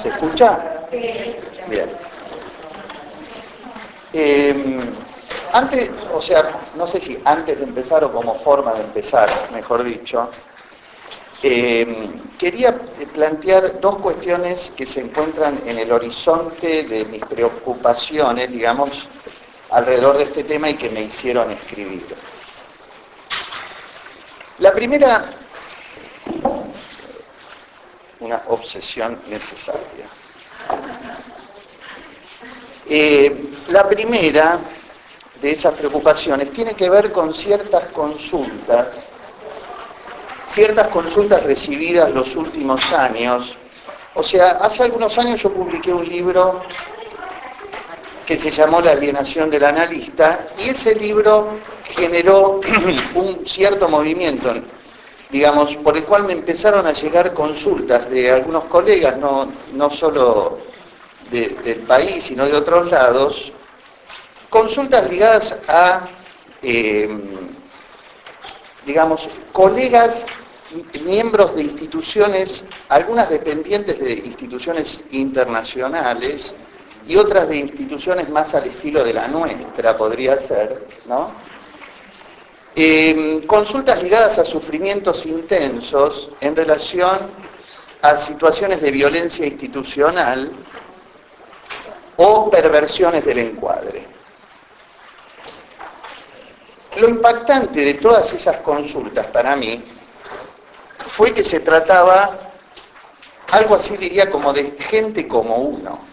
¿Se escucha? Bien. Antes, o sea, no sé si antes de empezar o como forma de empezar, mejor dicho, quería plantear dos cuestiones que se encuentran en el horizonte de mis preocupaciones, digamos, alrededor de este tema y que me hicieron escribir. La primera, una obsesión necesaria. La primera de esas preocupaciones tiene que ver con ciertas consultas recibidas los últimos años. O sea, hace algunos años yo publiqué un libro que se llamó La alienación del analista, y ese libro generó un cierto movimiento, digamos, por el cual me empezaron a llegar consultas de algunos colegas, no solo del país, sino de otros lados, consultas ligadas a, digamos, colegas, miembros de instituciones, algunas dependientes de instituciones internacionales y otras de instituciones más al estilo de la nuestra, podría ser, ¿no? Consultas ligadas a sufrimientos intensos en relación a situaciones de violencia institucional o perversiones del encuadre. Lo impactante de todas esas consultas para mí fue que se trataba, algo así diría, como de gente como uno,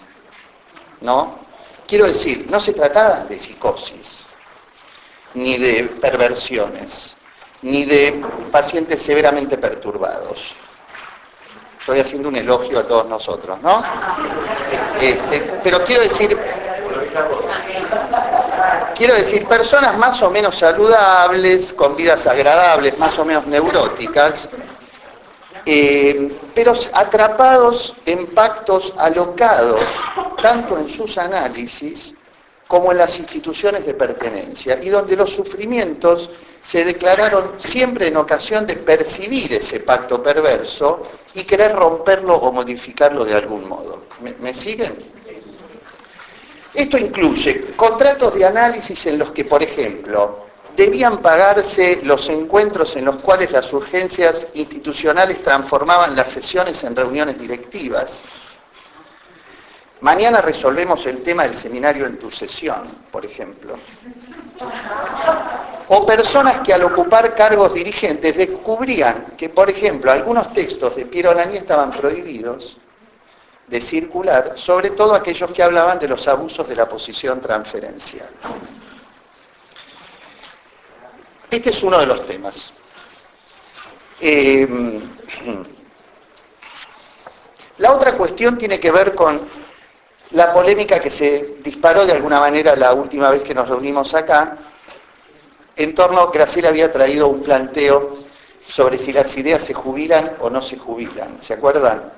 ¿no? Quiero decir, no se trataba de psicosis, ni de perversiones, ni de pacientes severamente perturbados. Estoy haciendo un elogio a todos nosotros, ¿no? Pero quiero decir, personas más o menos saludables, con vidas agradables, más o menos neuróticas, pero atrapados en pactos alocados, tanto en sus análisis como en las instituciones de pertenencia, y donde los sufrimientos se declararon siempre en ocasión de percibir ese pacto perverso y querer romperlo o modificarlo de algún modo. ¿Me siguen? Esto incluye contratos de análisis en los que, por ejemplo, debían pagarse los encuentros en los cuales las urgencias institucionales transformaban las sesiones en reuniones directivas. Mañana resolvemos el tema del seminario en tu sesión, por ejemplo. O personas que al ocupar cargos dirigentes descubrían que, por ejemplo, algunos textos de Piero Lani estaban prohibidos de circular, sobre todo aquellos que hablaban de los abusos de la posición transferencial. Este es uno de los temas. La otra cuestión tiene que ver con la polémica que se disparó de alguna manera la última vez que nos reunimos acá, en torno, Graciela había traído un planteo sobre si las ideas se jubilan o no se jubilan. ¿Se acuerdan?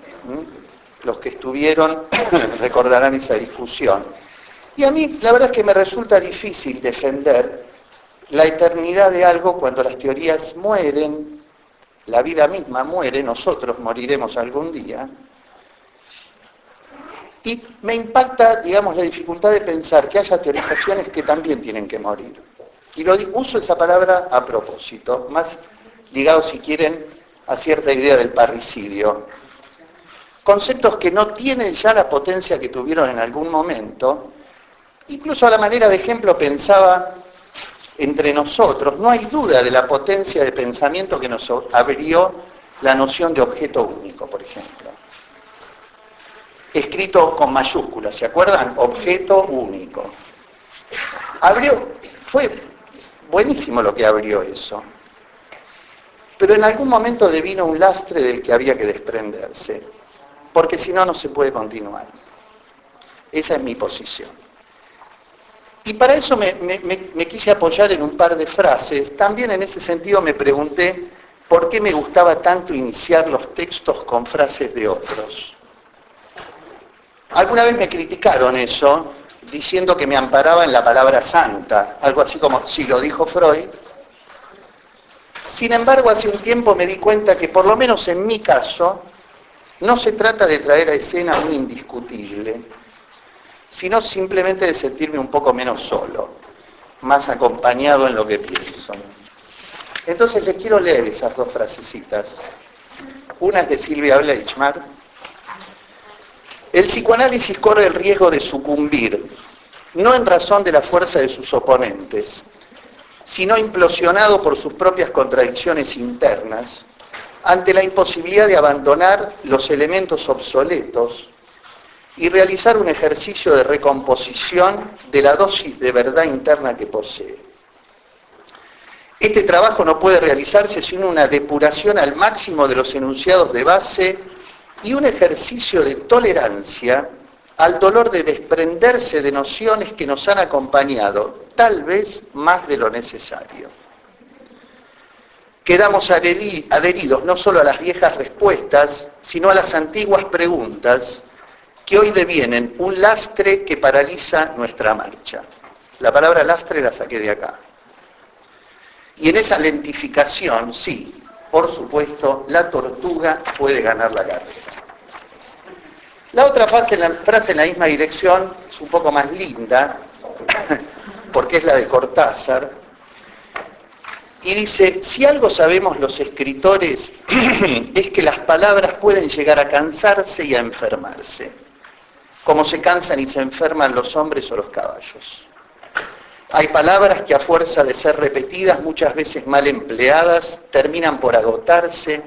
Los que estuvieron recordarán esa discusión. Y a mí la verdad es que me resulta difícil defender la eternidad de algo cuando las teorías mueren, la vida misma muere, nosotros moriremos algún día. Y me impacta, digamos, la dificultad de pensar que haya teorizaciones que también tienen que morir. Y uso esa palabra a propósito, más ligado, si quieren, a cierta idea del parricidio. Conceptos que no tienen ya la potencia que tuvieron en algún momento. Incluso a la manera de ejemplo pensaba entre nosotros, no hay duda de la potencia de pensamiento que nos abrió la noción de objeto único, por ejemplo. Escrito con mayúsculas, ¿se acuerdan? Objeto único. Fue buenísimo lo que abrió eso. Pero en algún momento devino un lastre del que había que desprenderse, porque si no, no se puede continuar. Esa es mi posición. Y para eso me quise apoyar en un par de frases. También en ese sentido me pregunté por qué me gustaba tanto iniciar los textos con frases de otros. Alguna vez me criticaron eso, diciendo que me amparaba en la palabra santa, algo así como, si lo dijo Freud. Sin embargo, hace un tiempo me di cuenta que, por lo menos en mi caso, no se trata de traer a escena un indiscutible, sino simplemente de sentirme un poco menos solo, más acompañado en lo que pienso. Entonces les quiero leer esas dos frasecitas. Una es de Silvia Bleichmar. El psicoanálisis corre el riesgo de sucumbir, no en razón de la fuerza de sus oponentes, sino implosionado por sus propias contradicciones internas, ante la imposibilidad de abandonar los elementos obsoletos y realizar un ejercicio de recomposición de la dosis de verdad interna que posee. Este trabajo no puede realizarse sin una depuración al máximo de los enunciados de base y un ejercicio de tolerancia al dolor de desprenderse de nociones que nos han acompañado, tal vez más de lo necesario. Quedamos adheridos no solo a las viejas respuestas, sino a las antiguas preguntas que hoy devienen un lastre que paraliza nuestra marcha. La palabra lastre la saqué de acá. Y en esa lentificación, sí, por supuesto, la tortuga puede ganar la carrera. La otra frase en la misma dirección es un poco más linda, porque es la de Cortázar, y dice, si algo sabemos los escritores es que las palabras pueden llegar a cansarse y a enfermarse, como se cansan y se enferman los hombres o los caballos. Hay palabras que a fuerza de ser repetidas, muchas veces mal empleadas, terminan por agotarse,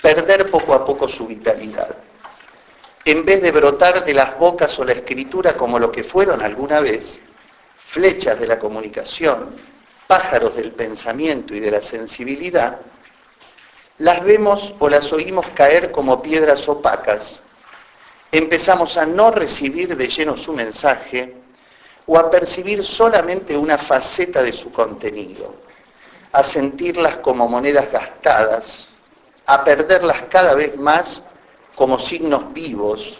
perder poco a poco su vitalidad. En vez de brotar de las bocas o la escritura como lo que fueron alguna vez, flechas de la comunicación, pájaros del pensamiento y de la sensibilidad, las vemos o las oímos caer como piedras opacas. Empezamos a no recibir de lleno su mensaje o a percibir solamente una faceta de su contenido, a sentirlas como monedas gastadas, a perderlas cada vez más como signos vivos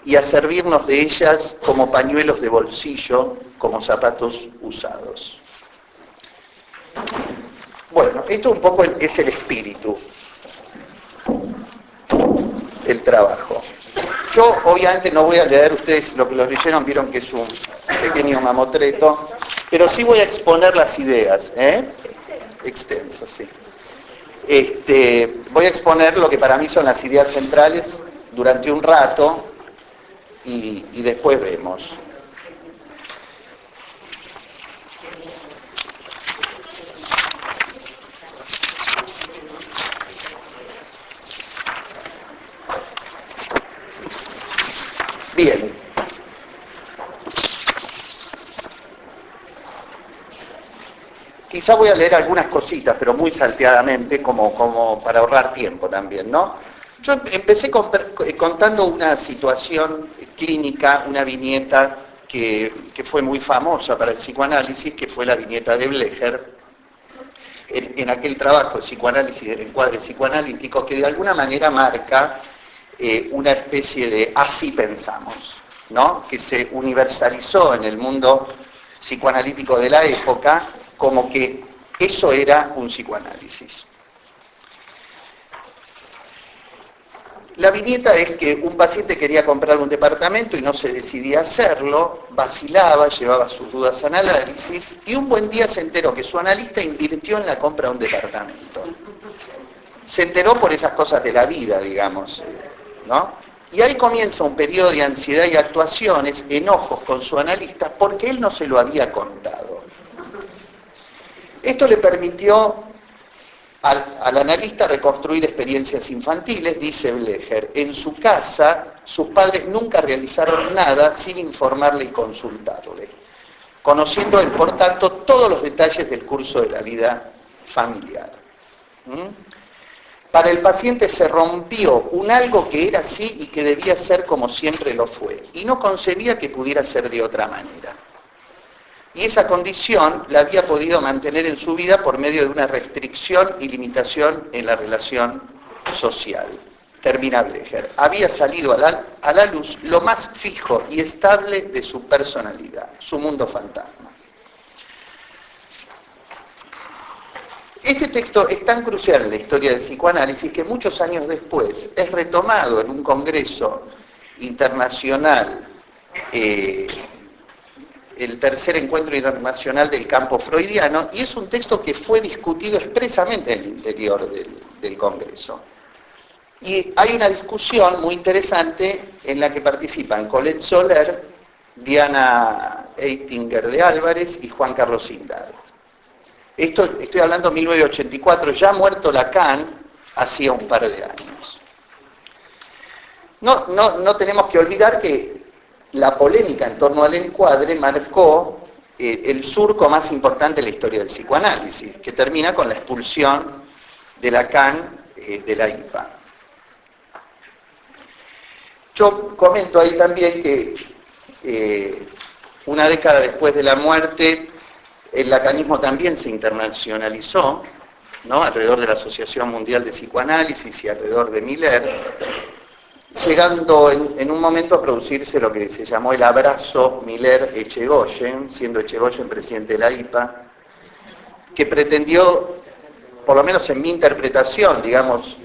y a servirnos de ellas como pañuelos de bolsillo, como zapatos usados. Bueno, esto un poco es el espíritu del trabajo. Yo obviamente no voy a leer, ustedes lo que lo leyeron vieron que es un pequeño mamotreto, pero sí voy a exponer las ideas, extensas, sí. Voy a exponer lo que para mí son las ideas centrales durante un rato y después vemos. Bien. Quizá voy a leer algunas cositas, pero muy salteadamente, como para ahorrar tiempo también, ¿no? Yo empecé contando una situación clínica, una viñeta que fue muy famosa para el psicoanálisis, que fue la viñeta de Blecher, en aquel trabajo de psicoanálisis, del encuadre psicoanalítico, que de alguna manera marca una especie de así pensamos, ¿no? Que se universalizó en el mundo psicoanalítico de la época como que eso era un psicoanálisis. La viñeta es que un paciente quería comprar un departamento y no se decidía a hacerlo, vacilaba, llevaba sus dudas al análisis y un buen día se enteró que su analista invirtió en la compra de un departamento. Se enteró por esas cosas de la vida, digamos, ¿no? Y ahí comienza un periodo de ansiedad y actuaciones, enojos con su analista, porque él no se lo había contado. Esto le permitió al analista reconstruir experiencias infantiles, dice Blecher. En su casa, sus padres nunca realizaron nada sin informarle y consultarle, conociendo él, por tanto, todos los detalles del curso de la vida familiar. Para el paciente se rompió un algo que era así y que debía ser como siempre lo fue, y no concebía que pudiera ser de otra manera. Y esa condición la había podido mantener en su vida por medio de una restricción y limitación en la relación social. Termina Blecher. Había salido a la luz lo más fijo y estable de su personalidad, su mundo fantasma. Este texto es tan crucial en la historia del psicoanálisis que muchos años después es retomado en un congreso internacional, el tercer encuentro internacional del campo freudiano, y es un texto que fue discutido expresamente en el interior del congreso. Y hay una discusión muy interesante en la que participan Colette Soler, Diana Eitinger de Álvarez y Juan Carlos Indart. Estoy hablando de 1984, ya muerto Lacan, hacía un par de años. No tenemos que olvidar que la polémica en torno al encuadre marcó el surco más importante de la historia del psicoanálisis, que termina con la expulsión de Lacan de la IPA. Yo comento ahí también que una década después de la muerte, el lacanismo también se internacionalizó, ¿no?, alrededor de la Asociación Mundial de Psicoanálisis y alrededor de Miller, llegando en un momento a producirse lo que se llamó el abrazo Miller-Echegoyen, siendo Echegoyen presidente de la IPA, que pretendió, por lo menos en mi interpretación, digamos,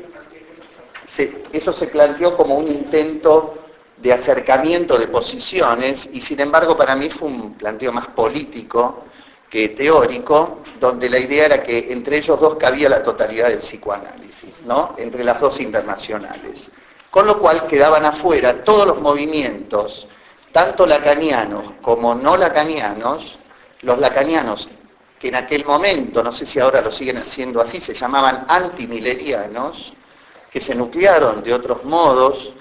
eso se planteó como un intento de acercamiento de posiciones, y sin embargo para mí fue un planteo más político que teórico, donde la idea era que entre ellos dos cabía la totalidad del psicoanálisis, ¿no?, entre las dos internacionales. Con lo cual quedaban afuera todos los movimientos, tanto lacanianos como no lacanianos. Los lacanianos, que en aquel momento, no sé si ahora lo siguen haciendo así, se llamaban antimilerianos, que se nuclearon de otros modos,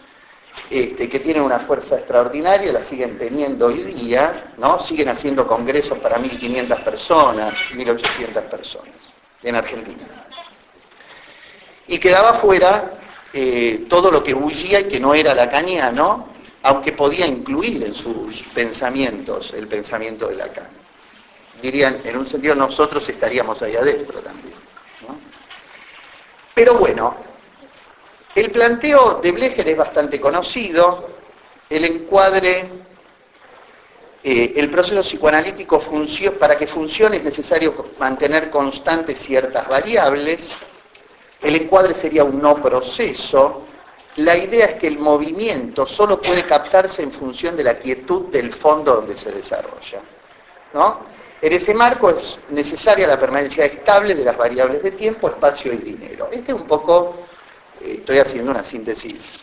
que tienen una fuerza extraordinaria, la siguen teniendo hoy día, ¿no? Siguen haciendo congresos para 1.500 personas, 1.800 personas en Argentina. Y quedaba fuera todo lo que bullía y que no era lacaniano, aunque podía incluir en sus pensamientos el pensamiento de Lacan. Dirían, en un sentido, nosotros estaríamos ahí adentro también, ¿no? Pero bueno, el planteo de Blecher es bastante conocido. El encuadre, el proceso psicoanalítico para que funcione es necesario mantener constantes ciertas variables. El encuadre sería un no proceso. La idea es que el movimiento solo puede captarse en función de la quietud del fondo donde se desarrolla, ¿no? En ese marco es necesaria la permanencia estable de las variables de tiempo, espacio y dinero. Este es un poco, estoy haciendo una síntesis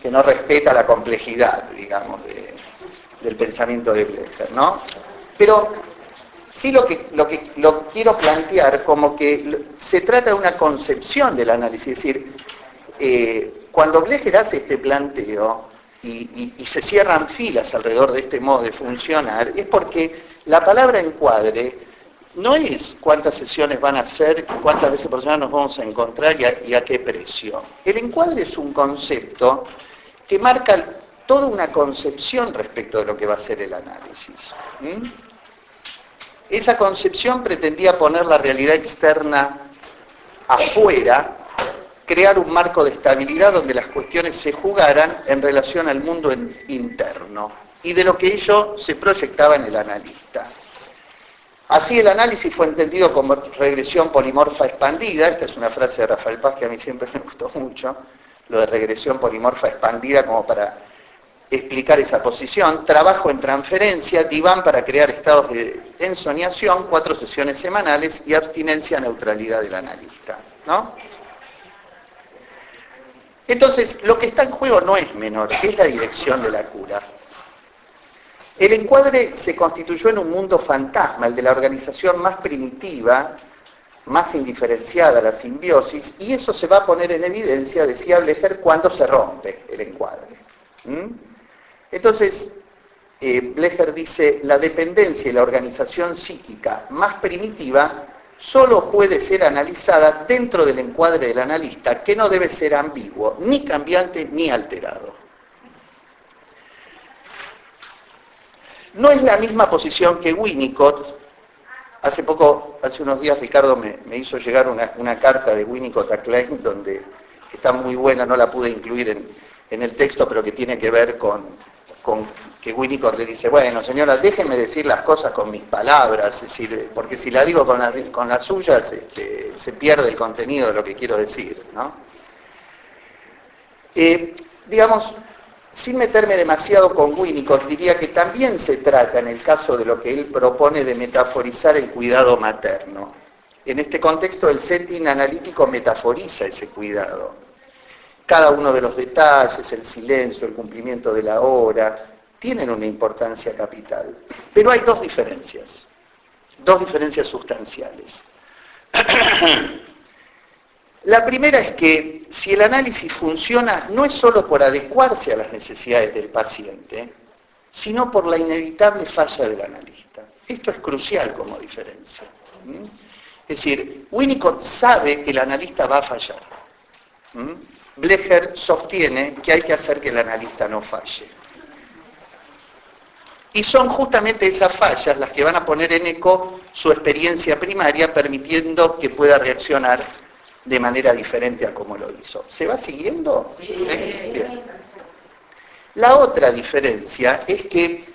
que no respeta la complejidad, digamos, del pensamiento de Blecher, ¿no? Pero sí lo quiero plantear como que se trata de una concepción del análisis, es decir, cuando Blecher hace este planteo y se cierran filas alrededor de este modo de funcionar, es porque la palabra encuadre no es cuántas sesiones van a hacer, cuántas veces por semana nos vamos a encontrar y a qué precio. El encuadre es un concepto que marca toda una concepción respecto de lo que va a ser el análisis. Esa concepción pretendía poner la realidad externa afuera, crear un marco de estabilidad donde las cuestiones se jugaran en relación al mundo interno y de lo que ello se proyectaba en el analista. Así el análisis fue entendido como regresión polimorfa expandida. Esta es una frase de Rafael Paz que a mí siempre me gustó mucho, lo de regresión polimorfa expandida, como para explicar esa posición. Trabajo en transferencia, diván para crear estados de ensoñación, 4 sesiones semanales y abstinencia, neutralidad del analista, ¿no? Entonces, lo que está en juego no es menor, es la dirección de la cura. El encuadre se constituyó en un mundo fantasma, el de la organización más primitiva, más indiferenciada, la simbiosis, y eso se va a poner en evidencia, decía Blecher, cuando se rompe el encuadre. Entonces, Blecher dice, la dependencia y la organización psíquica más primitiva solo puede ser analizada dentro del encuadre del analista, que no debe ser ambiguo, ni cambiante, ni alterado. No es la misma posición que Winnicott. Hace unos días Ricardo me hizo llegar una carta de Winnicott a Klein, donde está muy buena, no la pude incluir en el texto, pero que tiene que ver con que Winnicott le dice, bueno, señora, déjeme decir las cosas con mis palabras, es decir, porque si la digo con las suyas, se pierde el contenido de lo que quiero decir, ¿no? Digamos, sin meterme demasiado con Winnicott, diría que también se trata, en el caso de lo que él propone, de metaforizar el cuidado materno. En este contexto, el setting analítico metaforiza ese cuidado. Cada uno de los detalles, el silencio, el cumplimiento de la hora, tienen una importancia capital. Pero hay dos diferencias sustanciales. La primera es que si el análisis funciona no es solo por adecuarse a las necesidades del paciente, sino por la inevitable falla del analista. Esto es crucial como diferencia. Es decir, Winnicott sabe que el analista va a fallar. Blecher sostiene que hay que hacer que el analista no falle. Y son justamente esas fallas las que van a poner en eco su experiencia primaria, permitiendo que pueda reaccionar de manera diferente a como lo hizo. ¿Se va siguiendo? Sí. Bien. La otra diferencia es que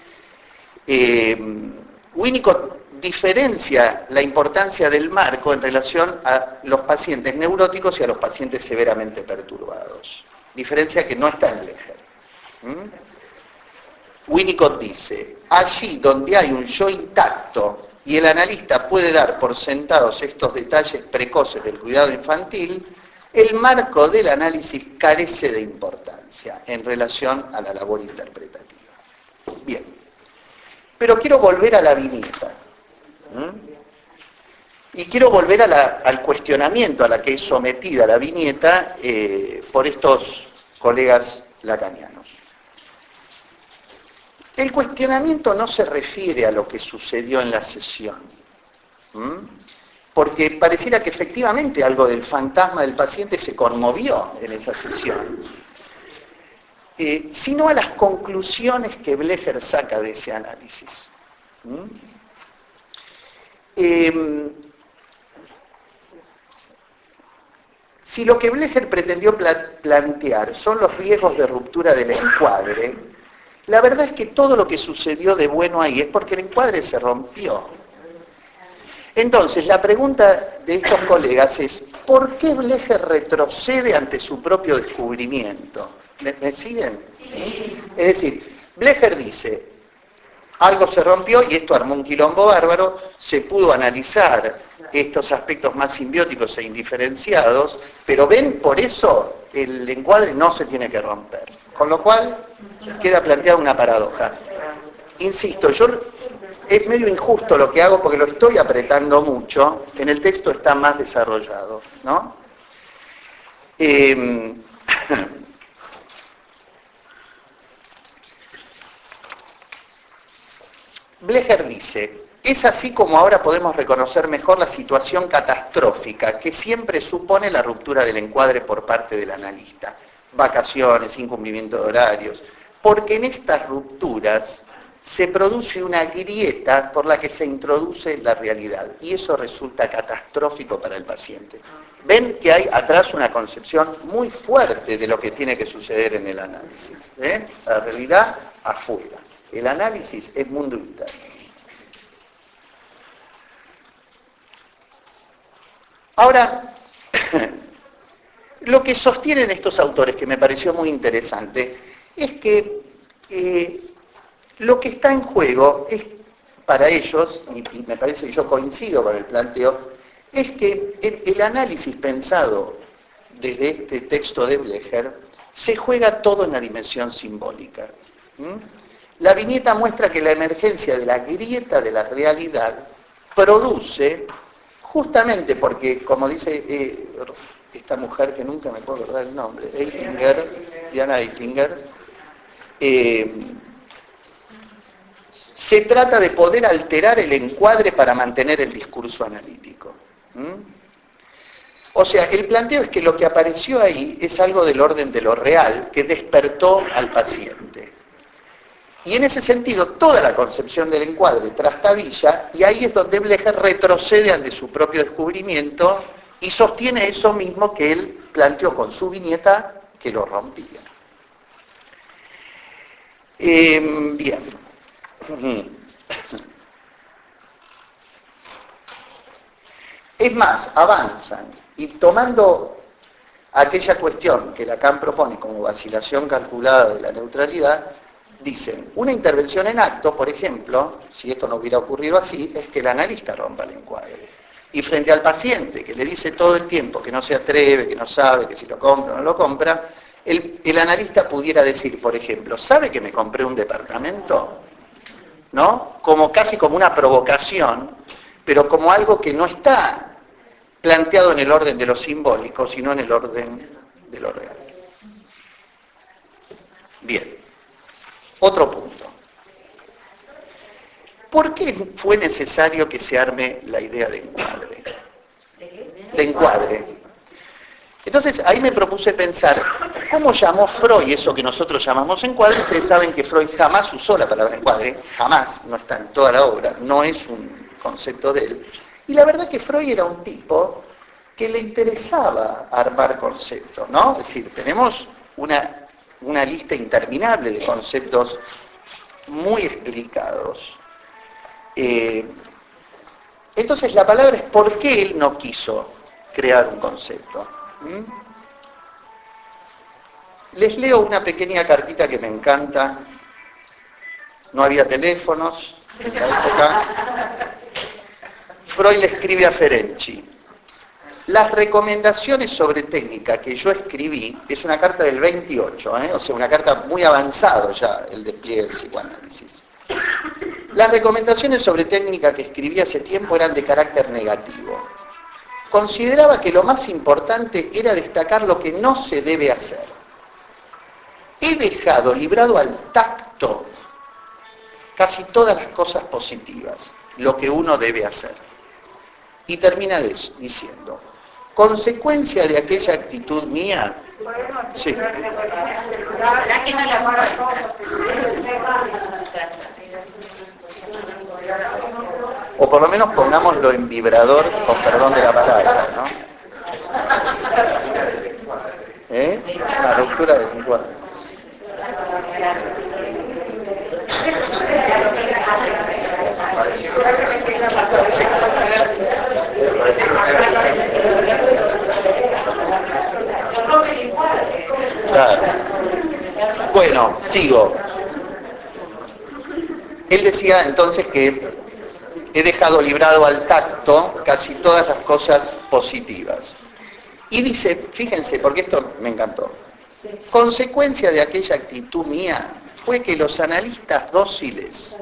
Winnicott diferencia la importancia del marco en relación a los pacientes neuróticos y a los pacientes severamente perturbados. Diferencia que no está en Blecher. Winnicott dice, allí donde hay un yo intacto y el analista puede dar por sentados estos detalles precoces del cuidado infantil, el marco del análisis carece de importancia en relación a la labor interpretativa. Bien, pero quiero volver a la viñeta. Y quiero volver al cuestionamiento a la que es sometida la viñeta por estos colegas lacanianos. El cuestionamiento no se refiere a lo que sucedió en la sesión, porque pareciera que efectivamente algo del fantasma del paciente se conmovió en esa sesión, sino a las conclusiones que Blecher saca de ese análisis. Si lo que Blecher pretendió plantear son los riesgos de ruptura del encuadre, la verdad es que todo lo que sucedió de bueno ahí es porque el encuadre se rompió. Entonces, la pregunta de estos colegas es, ¿por qué Blecher retrocede ante su propio descubrimiento? ¿Me siguen? Sí. Es decir, Blecher dice, algo se rompió y esto armó un quilombo bárbaro, se pudo analizar estos aspectos más simbióticos e indiferenciados, pero ven, por eso el encuadre no se tiene que romper. Con lo cual, queda planteada una paradoja. Insisto, es medio injusto lo que hago porque lo estoy apretando mucho, en el texto está más desarrollado, ¿no? Blecher dice, es así como ahora podemos reconocer mejor la situación catastrófica que siempre supone la ruptura del encuadre por parte del analista. Vacaciones, incumplimiento de horarios, porque en estas rupturas se produce una grieta por la que se introduce la realidad y eso resulta catastrófico para el paciente. Ven que hay atrás una concepción muy fuerte de lo que tiene que suceder en el análisis. La realidad afuera. El análisis es mundo interno. Ahora, lo que sostienen estos autores, que me pareció muy interesante, es que lo que está en juego es, para ellos, y me parece que yo coincido con el planteo, es que el análisis pensado desde este texto de Blecher se juega todo en la dimensión simbólica. La viñeta muestra que la emergencia de la grieta de la realidad produce, justamente porque, como dice esta mujer que nunca me puedo acordar el nombre, Diana Eitinger, se trata de poder alterar el encuadre para mantener el discurso analítico. O sea, el planteo es que lo que apareció ahí es algo del orden de lo real que despertó al paciente. Y en ese sentido, toda la concepción del encuadre trastabilla, y ahí es donde Blecher retrocede ante su propio descubrimiento y sostiene eso mismo que él planteó con su viñeta, que lo rompía. Bien. Es más, avanzan y tomando aquella cuestión que Lacan propone como vacilación calculada de la neutralidad, dicen, una intervención en acto, por ejemplo, si esto no hubiera ocurrido así, es que el analista rompa el encuadre. Y frente al paciente que le dice todo el tiempo que no se atreve, que no sabe, que si lo compra o no lo compra, el analista pudiera decir, por ejemplo, ¿sabe que me compré un departamento? ¿No? Como casi como una provocación, pero como algo que no está planteado en el orden de lo simbólico, sino en el orden de lo real. Bien. Otro punto. ¿Por qué fue necesario que se arme la idea de encuadre? De encuadre. Entonces, ahí me propuse pensar, ¿cómo llamó Freud eso que nosotros llamamos encuadre? Ustedes saben que Freud jamás usó la palabra encuadre, jamás, no está en toda la obra, no es un concepto de él. Y la verdad que Freud era un tipo que le interesaba armar conceptos, ¿no? Es decir, tenemos una lista interminable de conceptos muy explicados. Entonces la palabra es por qué él no quiso crear un concepto. Les leo una pequeña cartita que me encanta. No había teléfonos en la época. Freud le escribe a Ferenczi. Las recomendaciones sobre técnica que yo escribí, es una carta del 28, o sea, una carta muy avanzada ya, el despliegue del psicoanálisis. Las recomendaciones sobre técnica que escribí hace tiempo eran de carácter negativo. Consideraba que lo más importante era destacar lo que no se debe hacer. He dejado librado al tacto casi todas las cosas positivas, lo que uno debe hacer. Y termina diciendo, consecuencia de aquella actitud mía, sí. O por lo menos pongámoslo en vibrador, con perdón de la palabra, ¿no? La ruptura del encuadre. Sí. Claro. Bueno, sigo. Él decía entonces que he dejado librado al tacto casi todas las cosas positivas. Y dice, fíjense, porque esto me encantó, consecuencia de aquella actitud mía fue que los analistas dóciles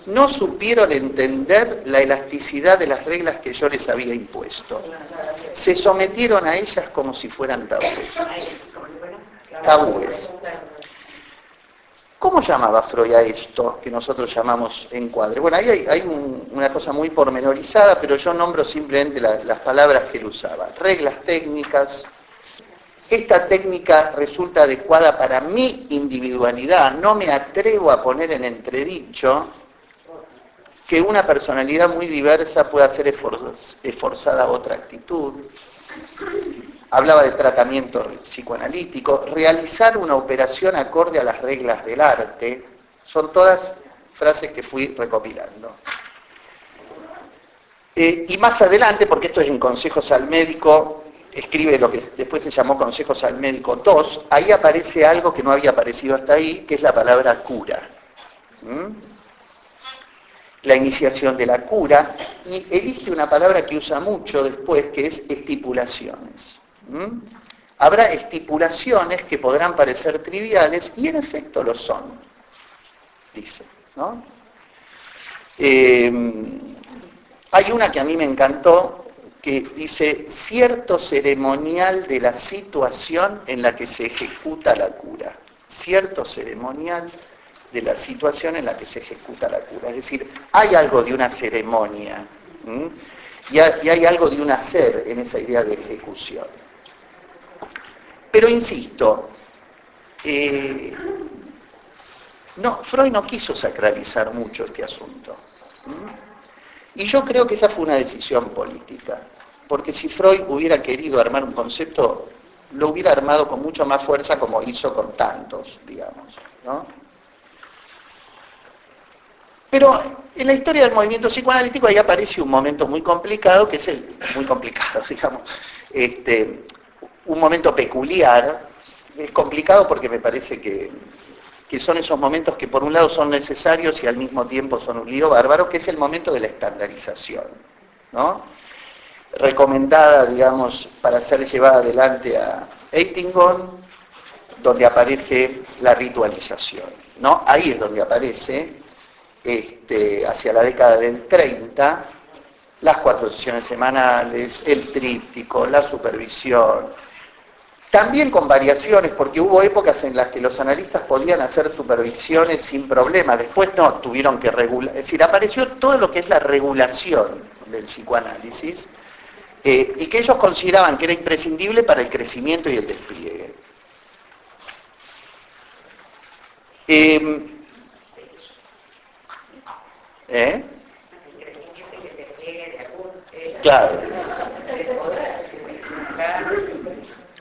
no supieron entender la elasticidad de las reglas que yo les había impuesto. Se sometieron a ellas como si fueran tabúes. Tabúes. ¿Cómo llamaba Freud a esto que nosotros llamamos encuadre? Bueno, ahí hay una cosa muy pormenorizada, pero yo nombro simplemente las palabras que él usaba. Reglas técnicas. Esta técnica resulta adecuada para mi individualidad. No me atrevo a poner en entredicho que una personalidad muy diversa pueda ser esforzada a otra actitud. Hablaba de tratamiento psicoanalítico, realizar una operación acorde a las reglas del arte. Son todas frases que fui recopilando. Y más adelante, porque esto es en Consejos al Médico, escribe lo que después se llamó Consejos al Médico 2, ahí aparece algo que no había aparecido hasta ahí, que es la palabra cura. La iniciación de la cura, y elige una palabra que usa mucho después, que es estipulaciones. Habrá estipulaciones que podrán parecer triviales, y en efecto lo son, dice, ¿no? Hay una que a mí me encantó, que dice, cierto ceremonial de la situación en la que se ejecuta la cura. Cierto ceremonial de la situación en la que se ejecuta la cura. Es decir, hay algo de una ceremonia, y hay algo de un hacer en esa idea de ejecución. Pero insisto, Freud no quiso sacralizar mucho este asunto. Y yo creo que esa fue una decisión política, porque si Freud hubiera querido armar un concepto, lo hubiera armado con mucho más fuerza como hizo con tantos, digamos, ¿no? Pero en la historia del movimiento psicoanalítico ahí aparece un momento muy complicado, que es muy complicado, digamos, un momento peculiar. Es complicado porque me parece que son esos momentos que por un lado son necesarios y al mismo tiempo son un lío bárbaro, que es el momento de la estandarización, ¿no? Recomendada, digamos, para ser llevada adelante a Eitingon, donde aparece la ritualización, ¿no? Ahí es donde aparece, hacia la década del 30, las 4 sesiones semanales, el tríptico, la supervisión, también con variaciones, porque hubo épocas en las que los analistas podían hacer supervisiones sin problema, después no, tuvieron que regular, es decir, apareció todo lo que es la regulación del psicoanálisis, y que ellos consideraban que era imprescindible para el crecimiento y el despliegue. Claro.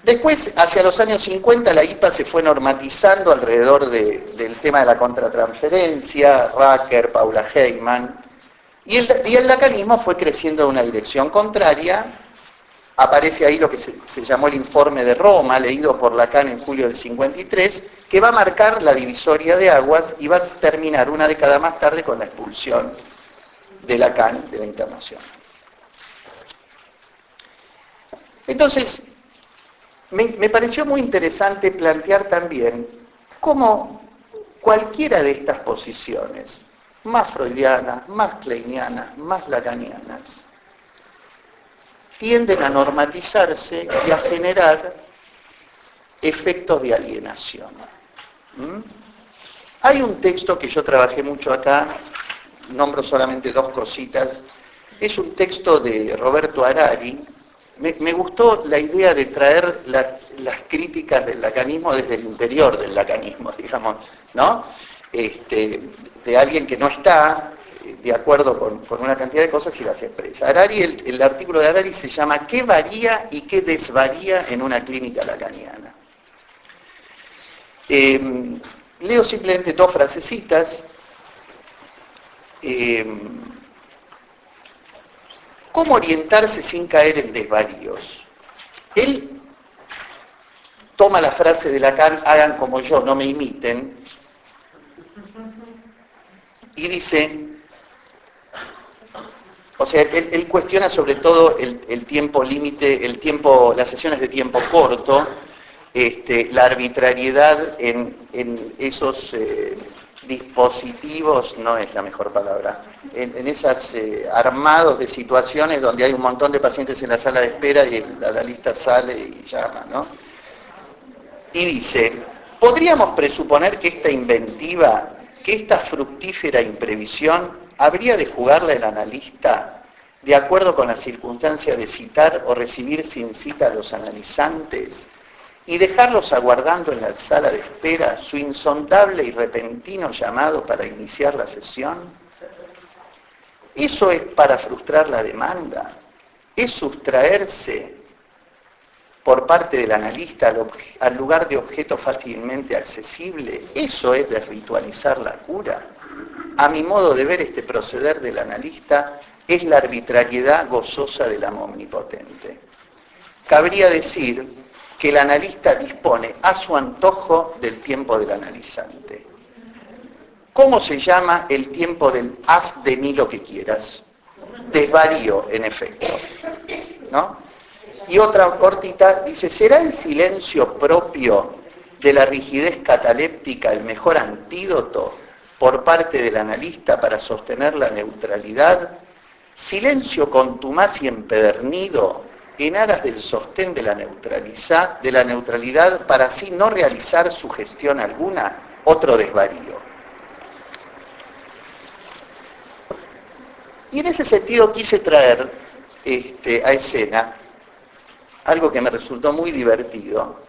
Después, hacia los años 50, la IPA se fue normatizando alrededor del tema de la contratransferencia, Rucker, Paula Heyman, y el lacanismo fue creciendo en una dirección contraria. Aparece ahí lo que se llamó el informe de Roma, leído por Lacan en julio del 53, que va a marcar la divisoria de aguas y va a terminar una década más tarde con la expulsión de Lacan de la Internacional. Entonces, me pareció muy interesante plantear también cómo cualquiera de estas posiciones, más freudianas, más kleinianas, más lacanianas, tienden a normatizarse y a generar efectos de alienación. Hay un texto que yo trabajé mucho acá, nombro solamente 2 cositas, es un texto de Roberto Harari. Me gustó la idea de traer las críticas del lacanismo desde el interior del lacanismo, digamos, ¿no? De alguien que no está de acuerdo con una cantidad de cosas y las expresa. Harari, el artículo de Harari se llama ¿Qué varía y qué desvaría en una clínica lacaniana? Leo simplemente 2 frasecitas. ¿Cómo orientarse sin caer en desvaríos? Él toma la frase de Lacan, hagan como yo, no me imiten, y dice, o sea, él cuestiona sobre todo el tiempo límite, las sesiones de tiempo corto, la arbitrariedad en esos dispositivos, no es la mejor palabra, en esos armados de situaciones donde hay un montón de pacientes en la sala de espera y la analista sale y llama, ¿no? Y dice, ¿podríamos presuponer que esta inventiva, que esta fructífera imprevisión, habría de jugarla el analista de acuerdo con la circunstancia de citar o recibir sin cita a los analizantes y dejarlos aguardando en la sala de espera su insondable y repentino llamado para iniciar la sesión? Eso es para frustrar la demanda, es sustraerse por parte del analista al lugar de objeto fácilmente accesible, eso es desritualizar la cura. A mi modo de ver, este proceder del analista es la arbitrariedad gozosa del amo omnipotente. Cabría decir que el analista dispone a su antojo del tiempo del analizante. ¿Cómo se llama el tiempo del haz de mí lo que quieras? Desvarío, en efecto, ¿no? Y otra cortita dice, ¿será el silencio propio de la rigidez cataléptica el mejor antídoto por parte del analista para sostener la neutralidad? Silencio contumaz y empedernido en aras del sostén de la neutralidad para así no realizar sugestión alguna, otro desvarío. Y en ese sentido quise traer a escena algo que me resultó muy divertido.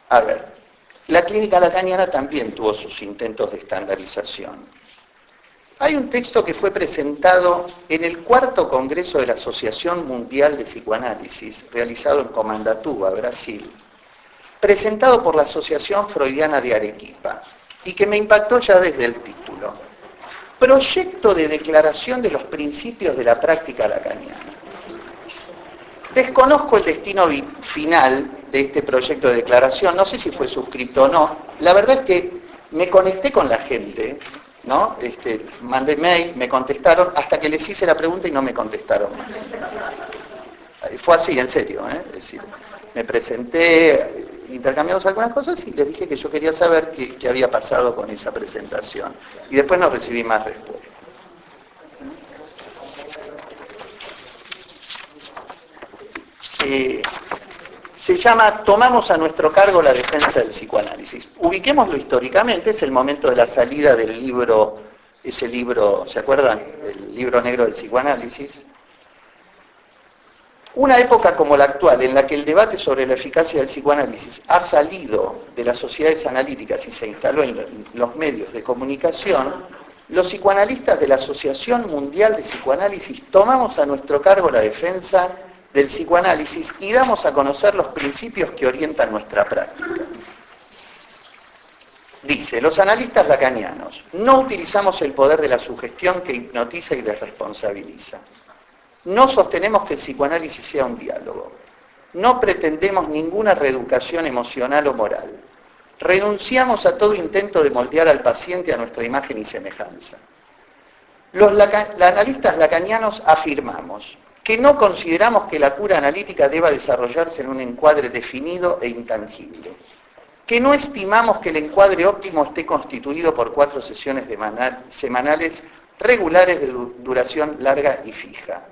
A ver, la clínica lacaniana también tuvo sus intentos de estandarización. Hay un texto que fue presentado en el 4º Congreso de la Asociación Mundial de Psicoanálisis, realizado en Comandatuba, Brasil, presentado por la Asociación Freudiana de Arequipa, y que me impactó ya desde el título. Proyecto de declaración de los principios de la práctica lacaniana. Desconozco el destino final de este proyecto de declaración, no sé si fue suscrito o no. La verdad es que me conecté con la gente, ¿no? Mandé mail, me contestaron, hasta que les hice la pregunta y no me contestaron más. Fue así, en serio, ¿eh? Es decir, me presenté, intercambiamos algunas cosas y les dije que yo quería saber qué había pasado con esa presentación. Y después no recibí más respuestas. Se llama Tomamos a nuestro cargo la defensa del psicoanálisis. Ubiquémoslo históricamente, es el momento de la salida del libro, ese libro, ¿se acuerdan? El libro negro del psicoanálisis. Una época como la actual, en la que el debate sobre la eficacia del psicoanálisis ha salido de las sociedades analíticas y se instaló en los medios de comunicación, los psicoanalistas de la Asociación Mundial de Psicoanálisis tomamos a nuestro cargo la defensa del psicoanálisis y damos a conocer los principios que orientan nuestra práctica. Dice, los analistas lacanianos, no utilizamos el poder de la sugestión que hipnotiza y desresponsabiliza. No sostenemos que el psicoanálisis sea un diálogo. No pretendemos ninguna reeducación emocional o moral. Renunciamos a todo intento de moldear al paciente a nuestra imagen y semejanza. Los analistas lacanianos afirmamos que no consideramos que la cura analítica deba desarrollarse en un encuadre definido e intangible, que no estimamos que el encuadre óptimo esté constituido por 4 sesiones semanales regulares de duración larga y fija,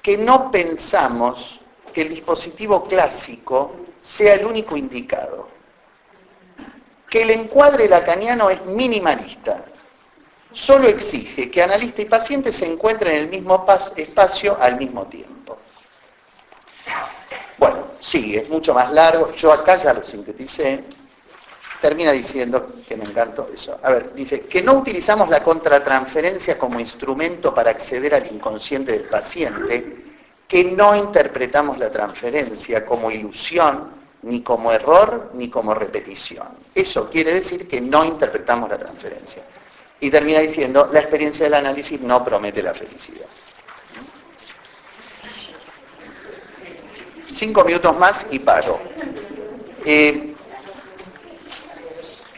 que no pensamos que el dispositivo clásico sea el único indicado, que el encuadre lacaniano es minimalista, solo exige que analista y paciente se encuentren en el mismo espacio al mismo tiempo. Bueno, sigue, es mucho más largo, yo acá ya lo sinteticé, termina diciendo, que me encantó eso, a ver, dice, que no utilizamos la contratransferencia como instrumento para acceder al inconsciente del paciente, que no interpretamos la transferencia como ilusión, ni como error, ni como repetición. Eso quiere decir que no interpretamos la transferencia. Y termina diciendo, la experiencia del análisis no promete la felicidad. 5 minutos más y paro.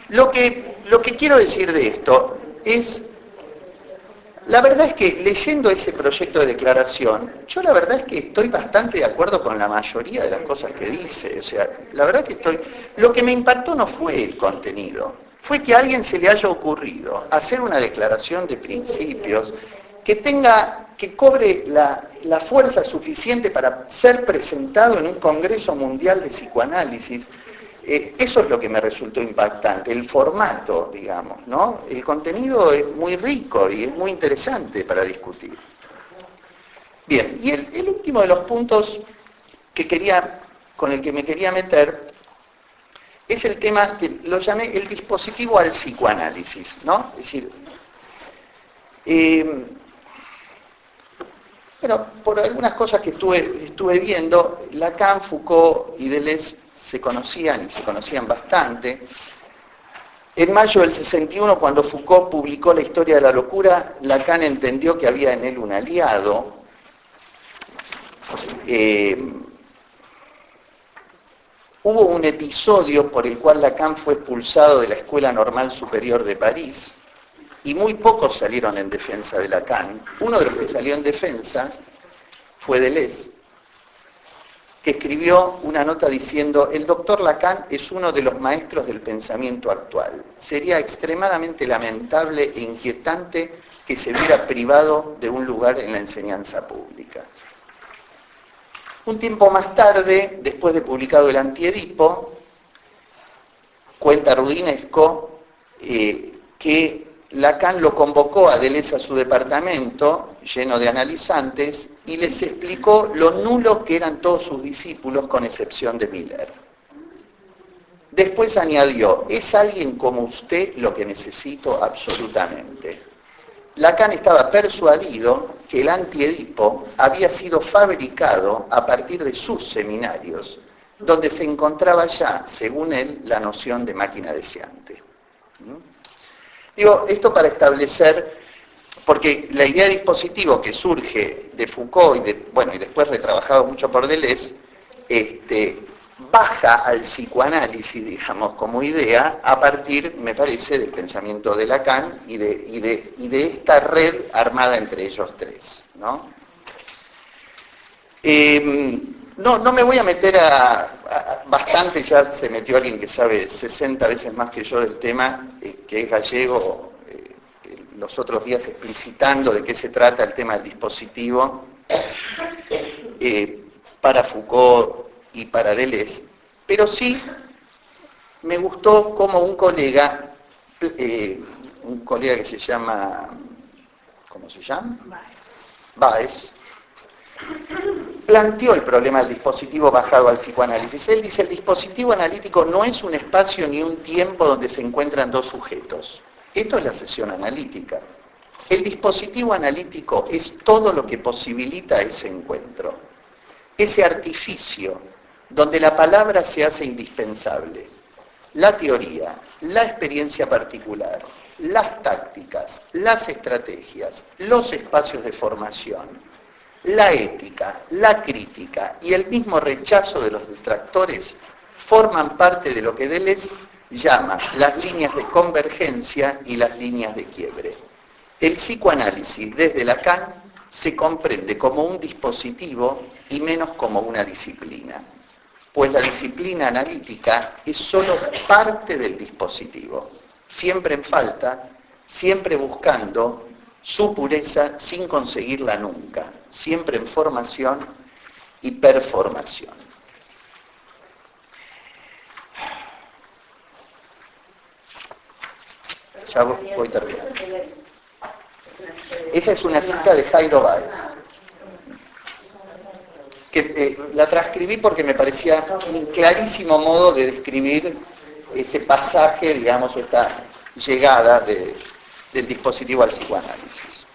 Lo que quiero decir de esto es, la verdad es que leyendo ese proyecto de declaración, yo la verdad es que estoy bastante de acuerdo con la mayoría de las cosas que dice. O sea, la verdad que lo que me impactó no fue el contenido, fue que a alguien se le haya ocurrido hacer una declaración de principios que cobre la fuerza suficiente para ser presentado en un Congreso Mundial de Psicoanálisis. Eso es lo que me resultó impactante, el formato, digamos, ¿no? El contenido es muy rico y es muy interesante para discutir. Bien, y el último de los puntos con el que me quería meter es el tema que lo llamé el dispositivo al psicoanálisis, ¿no? Es decir, bueno, por algunas cosas que estuve viendo, Lacan, Foucault y Deleuze se conocían bastante. En mayo del 61, cuando Foucault publicó La historia de la locura, Lacan entendió que había en él un aliado. Hubo un episodio por el cual Lacan fue expulsado de la Escuela Normal Superior de París y muy pocos salieron en defensa de Lacan. Uno de los que salió en defensa fue Deleuze, que escribió una nota diciendo: el doctor Lacan es uno de los maestros del pensamiento actual. Sería extremadamente lamentable e inquietante que se viera privado de un lugar en la enseñanza pública. Un tiempo más tarde, después de publicado el Antiedipo, cuenta Rudinesco que Lacan lo convocó a Deleuze a su departamento, lleno de analizantes, y les explicó lo nulos que eran todos sus discípulos, con excepción de Miller. Después añadió: es alguien como usted lo que necesito absolutamente. Lacan estaba persuadido que el Antiedipo había sido fabricado a partir de sus seminarios donde se encontraba ya, según él, la noción de máquina deseante. Digo, esto para establecer, porque la idea de dispositivo que surge de Foucault y después retrabajado mucho por Deleuze, baja al psicoanálisis, digamos, como idea, a partir, me parece, del pensamiento de Lacan y de esta red armada entre ellos tres, ¿no? No me voy a meter bastante, ya se metió alguien que sabe 60 veces más que yo del tema, que es gallego, los otros días explicitando de qué se trata el tema del dispositivo, para Foucault y para Deleuze, pero sí me gustó como un colega que se llama, ¿cómo se llama? Baez, planteó el problema del dispositivo bajado al psicoanálisis. Él dice, el dispositivo analítico no es un espacio ni un tiempo donde se encuentran dos sujetos. Esto es la sesión analítica. El dispositivo analítico es todo lo que posibilita ese encuentro. Ese artificio donde la palabra se hace indispensable. La teoría, la experiencia particular, las tácticas, las estrategias, los espacios de formación, la ética, la crítica y el mismo rechazo de los detractores forman parte de lo que Deleuze llama las líneas de convergencia y las líneas de quiebre. El psicoanálisis desde Lacan se comprende como un dispositivo y menos como una disciplina, pues la disciplina analítica es solo parte del dispositivo, siempre en falta, siempre buscando su pureza sin conseguirla nunca, siempre en formación y performación. Ya voy terminando. Esa es una cita de Jairo Báez, que la transcribí porque me parecía un clarísimo modo de describir este pasaje, digamos, esta llegada del dispositivo al psicoanálisis.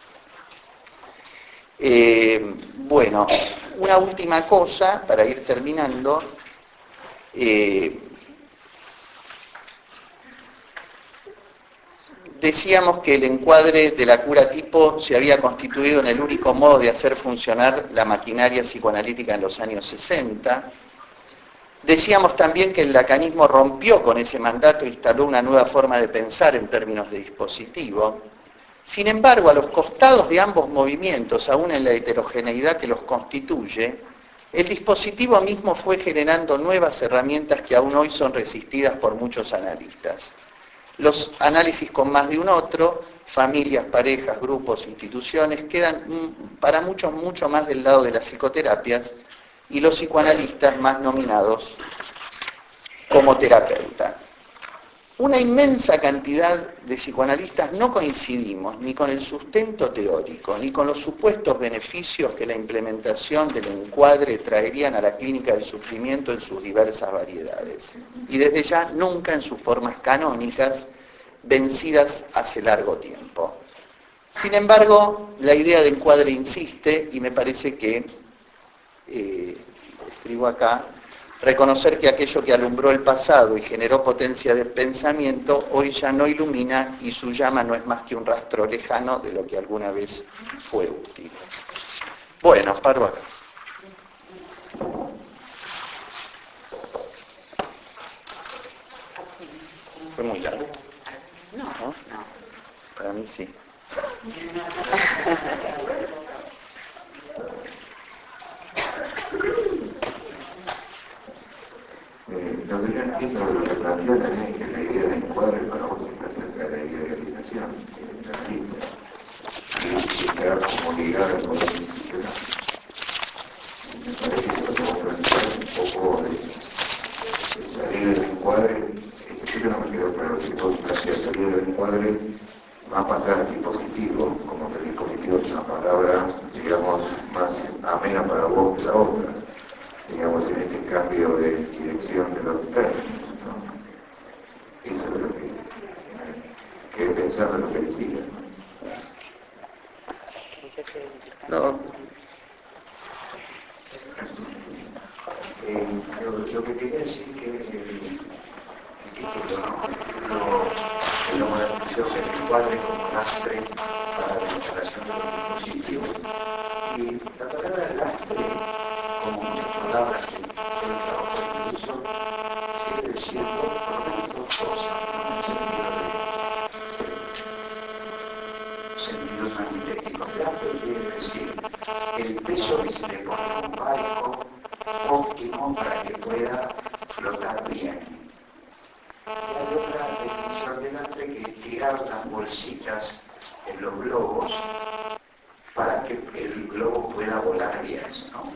Bueno, una última cosa para ir terminando. Decíamos que el encuadre de la cura tipo se había constituido en el único modo de hacer funcionar la maquinaria psicoanalítica en los años 60. Decíamos también que el lacanismo rompió con ese mandato e instaló una nueva forma de pensar en términos de dispositivo. Sin embargo, a los costados de ambos movimientos, aún en la heterogeneidad que los constituye, el dispositivo mismo fue generando nuevas herramientas que aún hoy son resistidas por muchos analistas. Los análisis con más de un otro, familias, parejas, grupos, instituciones, quedan para muchos mucho más del lado de las psicoterapias y los psicoanalistas más nominados como terapeuta. Una inmensa cantidad de psicoanalistas no coincidimos ni con el sustento teórico, ni con los supuestos beneficios que la implementación del encuadre traerían a la clínica del sufrimiento en sus diversas variedades. Y desde ya nunca en sus formas canónicas, vencidas hace largo tiempo. Sin embargo, la idea de encuadre insiste y me parece que, escribo acá, reconocer que aquello que alumbró el pasado y generó potencia de pensamiento, hoy ya no ilumina y su llama no es más que un rastro lejano de lo que alguna vez fue útil. Bueno, paro acá. ¿Fue muy largo? No. Para mí sí. Lo que yo entiendo de lo que planteó también es que la idea de encuadre para vos está cerca de la idea de habitación, y está como ligada con la institucional. Me parece que lo podemos plantear un poco de salir del encuadre. Yo no me quedo claro si vos planteas salir del encuadre va a pasar al dispositivo, como que el dispositivo es una palabra, digamos, más amena para vos que la otra, digamos, en este cambio de dirección de los términos, ¿no? Eso es lo que he pensado en lo que decía. No. Lo que quería decir que el título, ¿no? El título de el encuadre como lastre para la instalación de los dispositivos. Y la palabra lastre, como muchas palabras que en el trabajo de uso, quiere decir dos cosas, ¿no? Sentidos magnéticos. Lastre quiere decir el peso que se le pone a un barco óptimo para que pueda flotar bien. Y hay otra definición de lastre que es tirar las bolsitas en los globos para que el globo pueda volar bien, ¿no?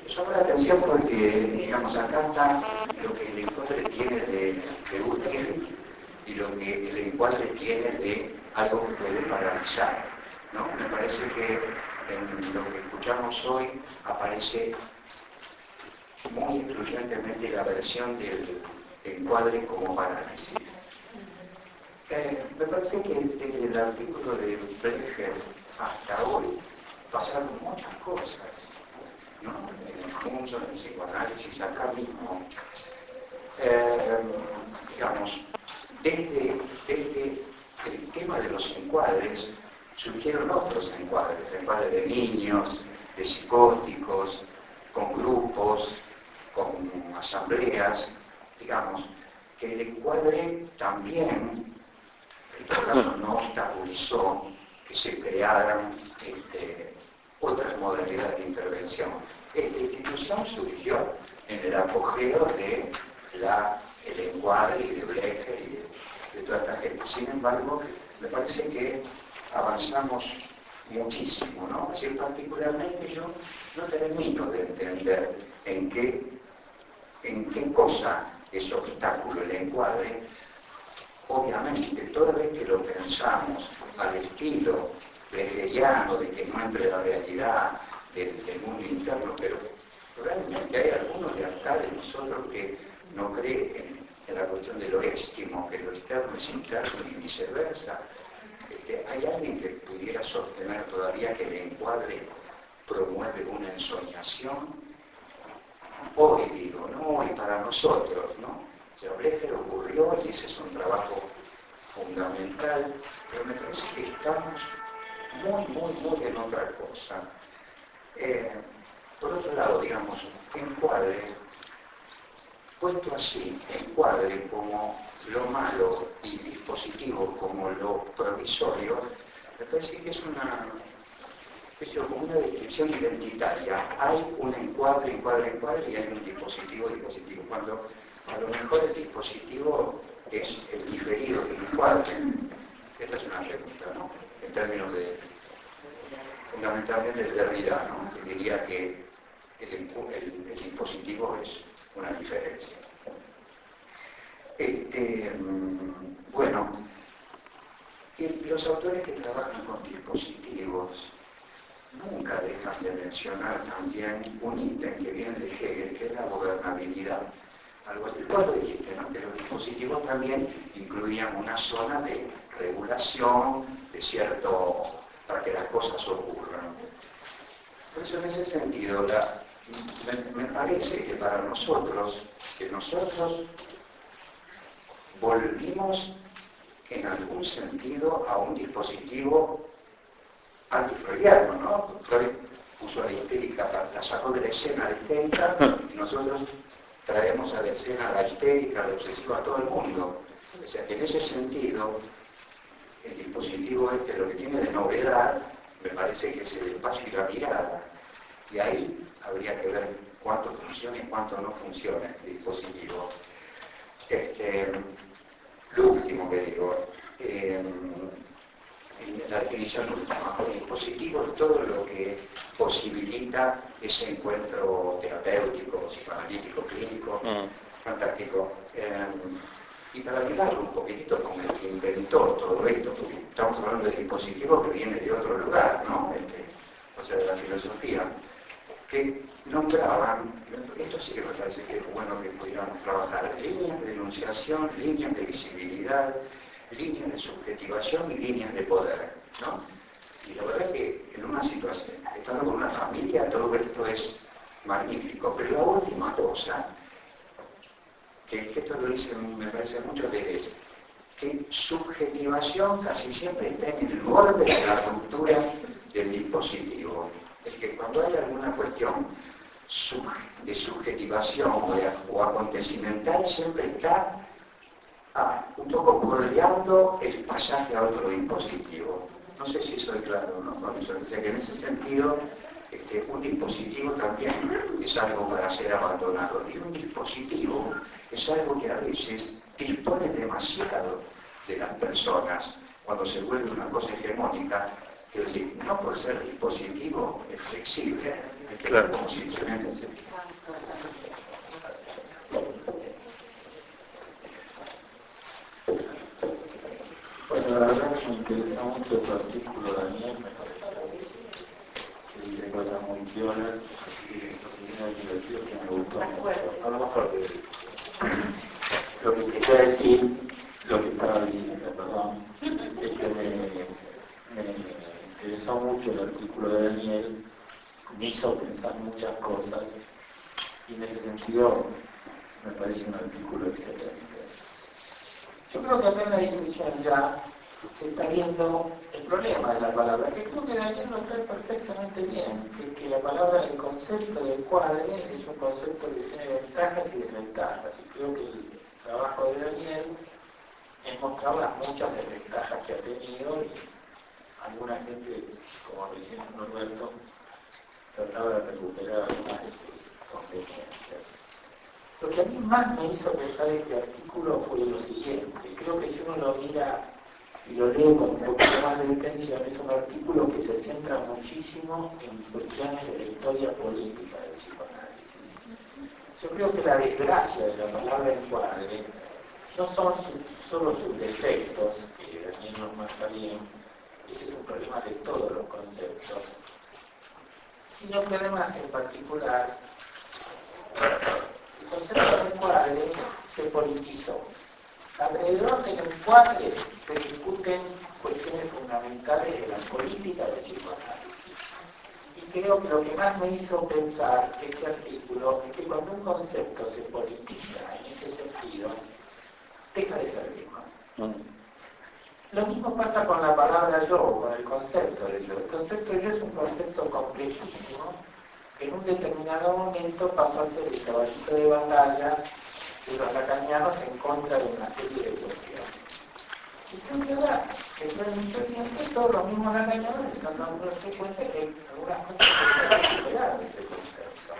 Llama la atención porque, digamos, acá está lo que el encuadre tiene de útil y lo que el encuadre tiene de algo que puede paralizar, ¿no? Me parece que en lo que escuchamos hoy aparece muy influyentemente la versión del encuadre como parálisis. Me parece que desde el artículo de Brecher hasta hoy pasaron muchas cosas, ¿no? Mucho en el psicoanálisis acá mismo. Digamos, desde el tema de los encuadres surgieron otros encuadres de niños, de psicóticos, con grupos, con asambleas, digamos, que el encuadre también, en todo caso, no obstaculizó que se crearan otras modalidades de intervención. Esta institución surgió en el apogeo de el encuadre y de Brecher y de toda esta gente. Sin embargo, me parece que avanzamos muchísimo, ¿no? Es decir, particularmente yo no termino de entender en qué cosa es obstáculo el encuadre. Obviamente, toda vez que lo pensamos al estilo brecheriano, de que no entre la realidad del mundo interno, pero realmente hay algunos de acá de nosotros que no creen en la cuestión de lo externo, que lo externo es interno y viceversa. ¿Hay alguien que pudiera sostener todavía que el encuadre promueve una ensoñación? Hoy digo, no hoy para nosotros, ¿no? Ya Brecher ocurrió y ese es un trabajo fundamental, pero me parece que estamos muy en otra cosa. Por otro lado, digamos, encuadre, puesto así, encuadre como lo malo y dispositivo como lo provisorio, me parece que es como una descripción identitaria. Hay un encuadre y hay un dispositivo. Cuando a lo mejor el dispositivo es el diferido del encuadre. Esta es una pregunta, ¿no? En términos fundamentalmente de Derrida, ¿no? Que diría que el dispositivo es una diferencia. Bueno, los autores que trabajan con dispositivos nunca dejan de mencionar también un ítem que viene de Hegel, que es la gobernabilidad. Algo que vos lo dijiste, ¿no? Que los dispositivos también incluían una zona de regulación, para que las cosas ocurran. Por eso en ese sentido, me parece que para nosotros, volvimos en algún sentido a un dispositivo antifreudiano, ¿no? Freud puso a la histérica, la sacó de la escena de histérica, y nosotros traemos a la escena la histérica, la obsesiva a todo el mundo. O sea que en ese sentido, el dispositivo lo que tiene de novedad, me parece que es el espacio y la mirada. Y ahí habría que ver cuánto funciona y cuánto no funciona este dispositivo. Lo último que digo, la definición última, el dispositivo es todo lo que posibilita ese encuentro terapéutico, psicoanalítico, clínico, fantástico. Y para ligarlo un poquitito con el que inventó todo esto, porque estamos hablando de dispositivos que viene de otro lugar, ¿no? O sea, de la filosofía, que nombraban, esto sí que me parece que es bueno que pudiéramos trabajar, líneas de enunciación, líneas de visibilidad, líneas de subjetivación y líneas de poder, ¿no? Y la verdad es que en una situación, estando con una familia, todo esto es magnífico, pero la última cosa que esto lo dicen, me parece mucho de que subjetivación casi siempre está en el borde de la ruptura del dispositivo. Es que cuando hay alguna cuestión de subjetivación o acontecimental, siempre está un poco bordeando el pasaje a otro dispositivo. No sé si soy claro, ¿no? Con eso, o sea que en ese sentido, un dispositivo también es algo para ser abandonado. Y un dispositivo es algo que a veces dispone demasiado de las personas cuando se vuelve una cosa hegemónica. Es decir, no por ser dispositivo es flexible, es que claro, como simplemente se... Bueno, la verdad que me interesa mucho tu artículo, Daniel, me parece que dice cosas muy piolas y muy divertido que me gustó mucho. A lo mejor lo que quería decir, lo que estaba diciendo, perdón, es que me interesó mucho el artículo de Daniel, me hizo pensar muchas cosas y en ese sentido me parece un artículo excelente. Yo creo que acá en la discusión ya se está viendo el problema de la palabra, que creo que Daniel lo trae perfectamente bien, que la palabra, el concepto del cuadre es un concepto que tiene ventajas y desventajas, y creo que el trabajo de Daniel es mostrar las muchas desventajas que ha tenido y alguna gente, como recién Norberto, trataba de recuperar algunas de sus conveniencias. Lo que a mí más me hizo pensar este artículo fue lo siguiente. Creo que si uno lo mira y lo lee con un poquito más de detención, es un artículo que se centra muchísimo en cuestiones de la historia política del psicoanálisis. Yo creo que la desgracia de la palabra encuadre no son solo sus defectos, que Daniel nos muestra bien, ese es un problema de todos los conceptos, sino que además en particular el concepto del encuadre se politizó. Alrededor del encuadre se discuten cuestiones fundamentales de la política del psicoanálisis. Y creo que lo que más me hizo pensar este artículo es que cuando un concepto se politiza en ese sentido, deja de ser mismo. Lo mismo pasa con la palabra yo, o con el concepto de yo. El concepto de yo es un concepto complejísimo que en un determinado momento pasó a ser el caballito de batalla de los lacanianos en contra de una serie de cuestiones. Y creo que ahora, después de mucho tiempo, todos los mismos lacanianos están dándose cuenta que algunas cosas se pueden recuperar de ese concepto.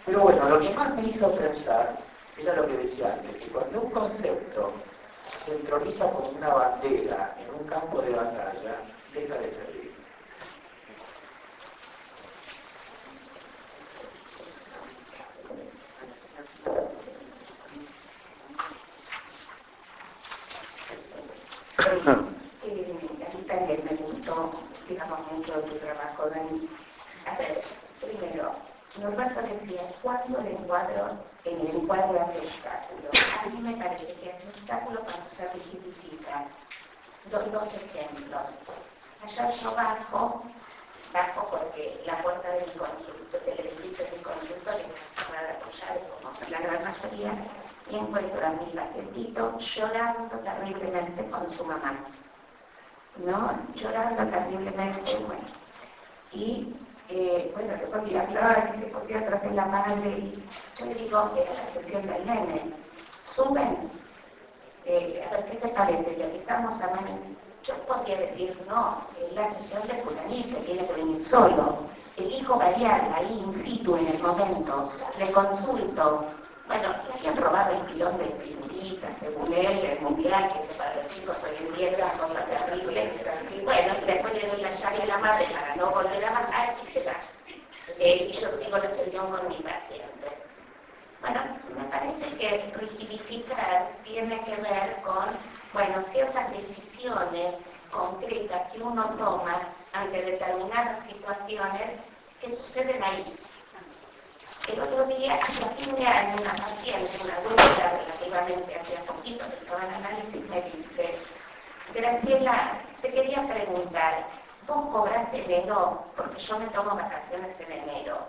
Pero bueno, lo que más me hizo pensar era lo que decía antes, que cuando un concepto se entroniza como una bandera en un campo de batalla, deja de servir. A mí también me gustó, digamos, mucho tu trabajo, Dani. A ver, primero, Norberto decía, ¿cuándo el encuadre hace obstáculo? A mí me parece que hace obstáculo cuando se rigidifica. Doy dos ejemplos. Ayer yo bajo porque la puerta del edificio del consultorio está cerrada con llave, como la gran mayoría, y encuentro a mi pacientito llorando terriblemente con su mamá. ¿No? Llorando terriblemente, bueno. Y bueno, le podía hablar, se podía atrás de la madre, y yo le digo, era la sesión del nene. Suben, a ver, ¿qué te parece? Le avisamos a mami. Yo podría decir, no, es la sesión de fulanito, tiene que venir solo. Elijo variar ahí in situ en el momento, le consulto. Bueno, le habían robado el pilón de figuritas, según él, el mundial, que se para los chicos hoy en día es una cosa terrible. Y bueno, después le doy la llave a la madre para no volver a bajar y se va. Y yo sigo la sesión con mi paciente. Bueno, me parece que rigidificar tiene que ver con, bueno, ciertas decisiones concretas que uno toma ante determinadas situaciones que suceden ahí. El otro día, hace fin de año, una paciente, una adulta relativamente hace poquito, que estaba en análisis, me dice, Graciela, te quería preguntar, ¿vos cobras enero? Porque yo me tomo vacaciones en enero.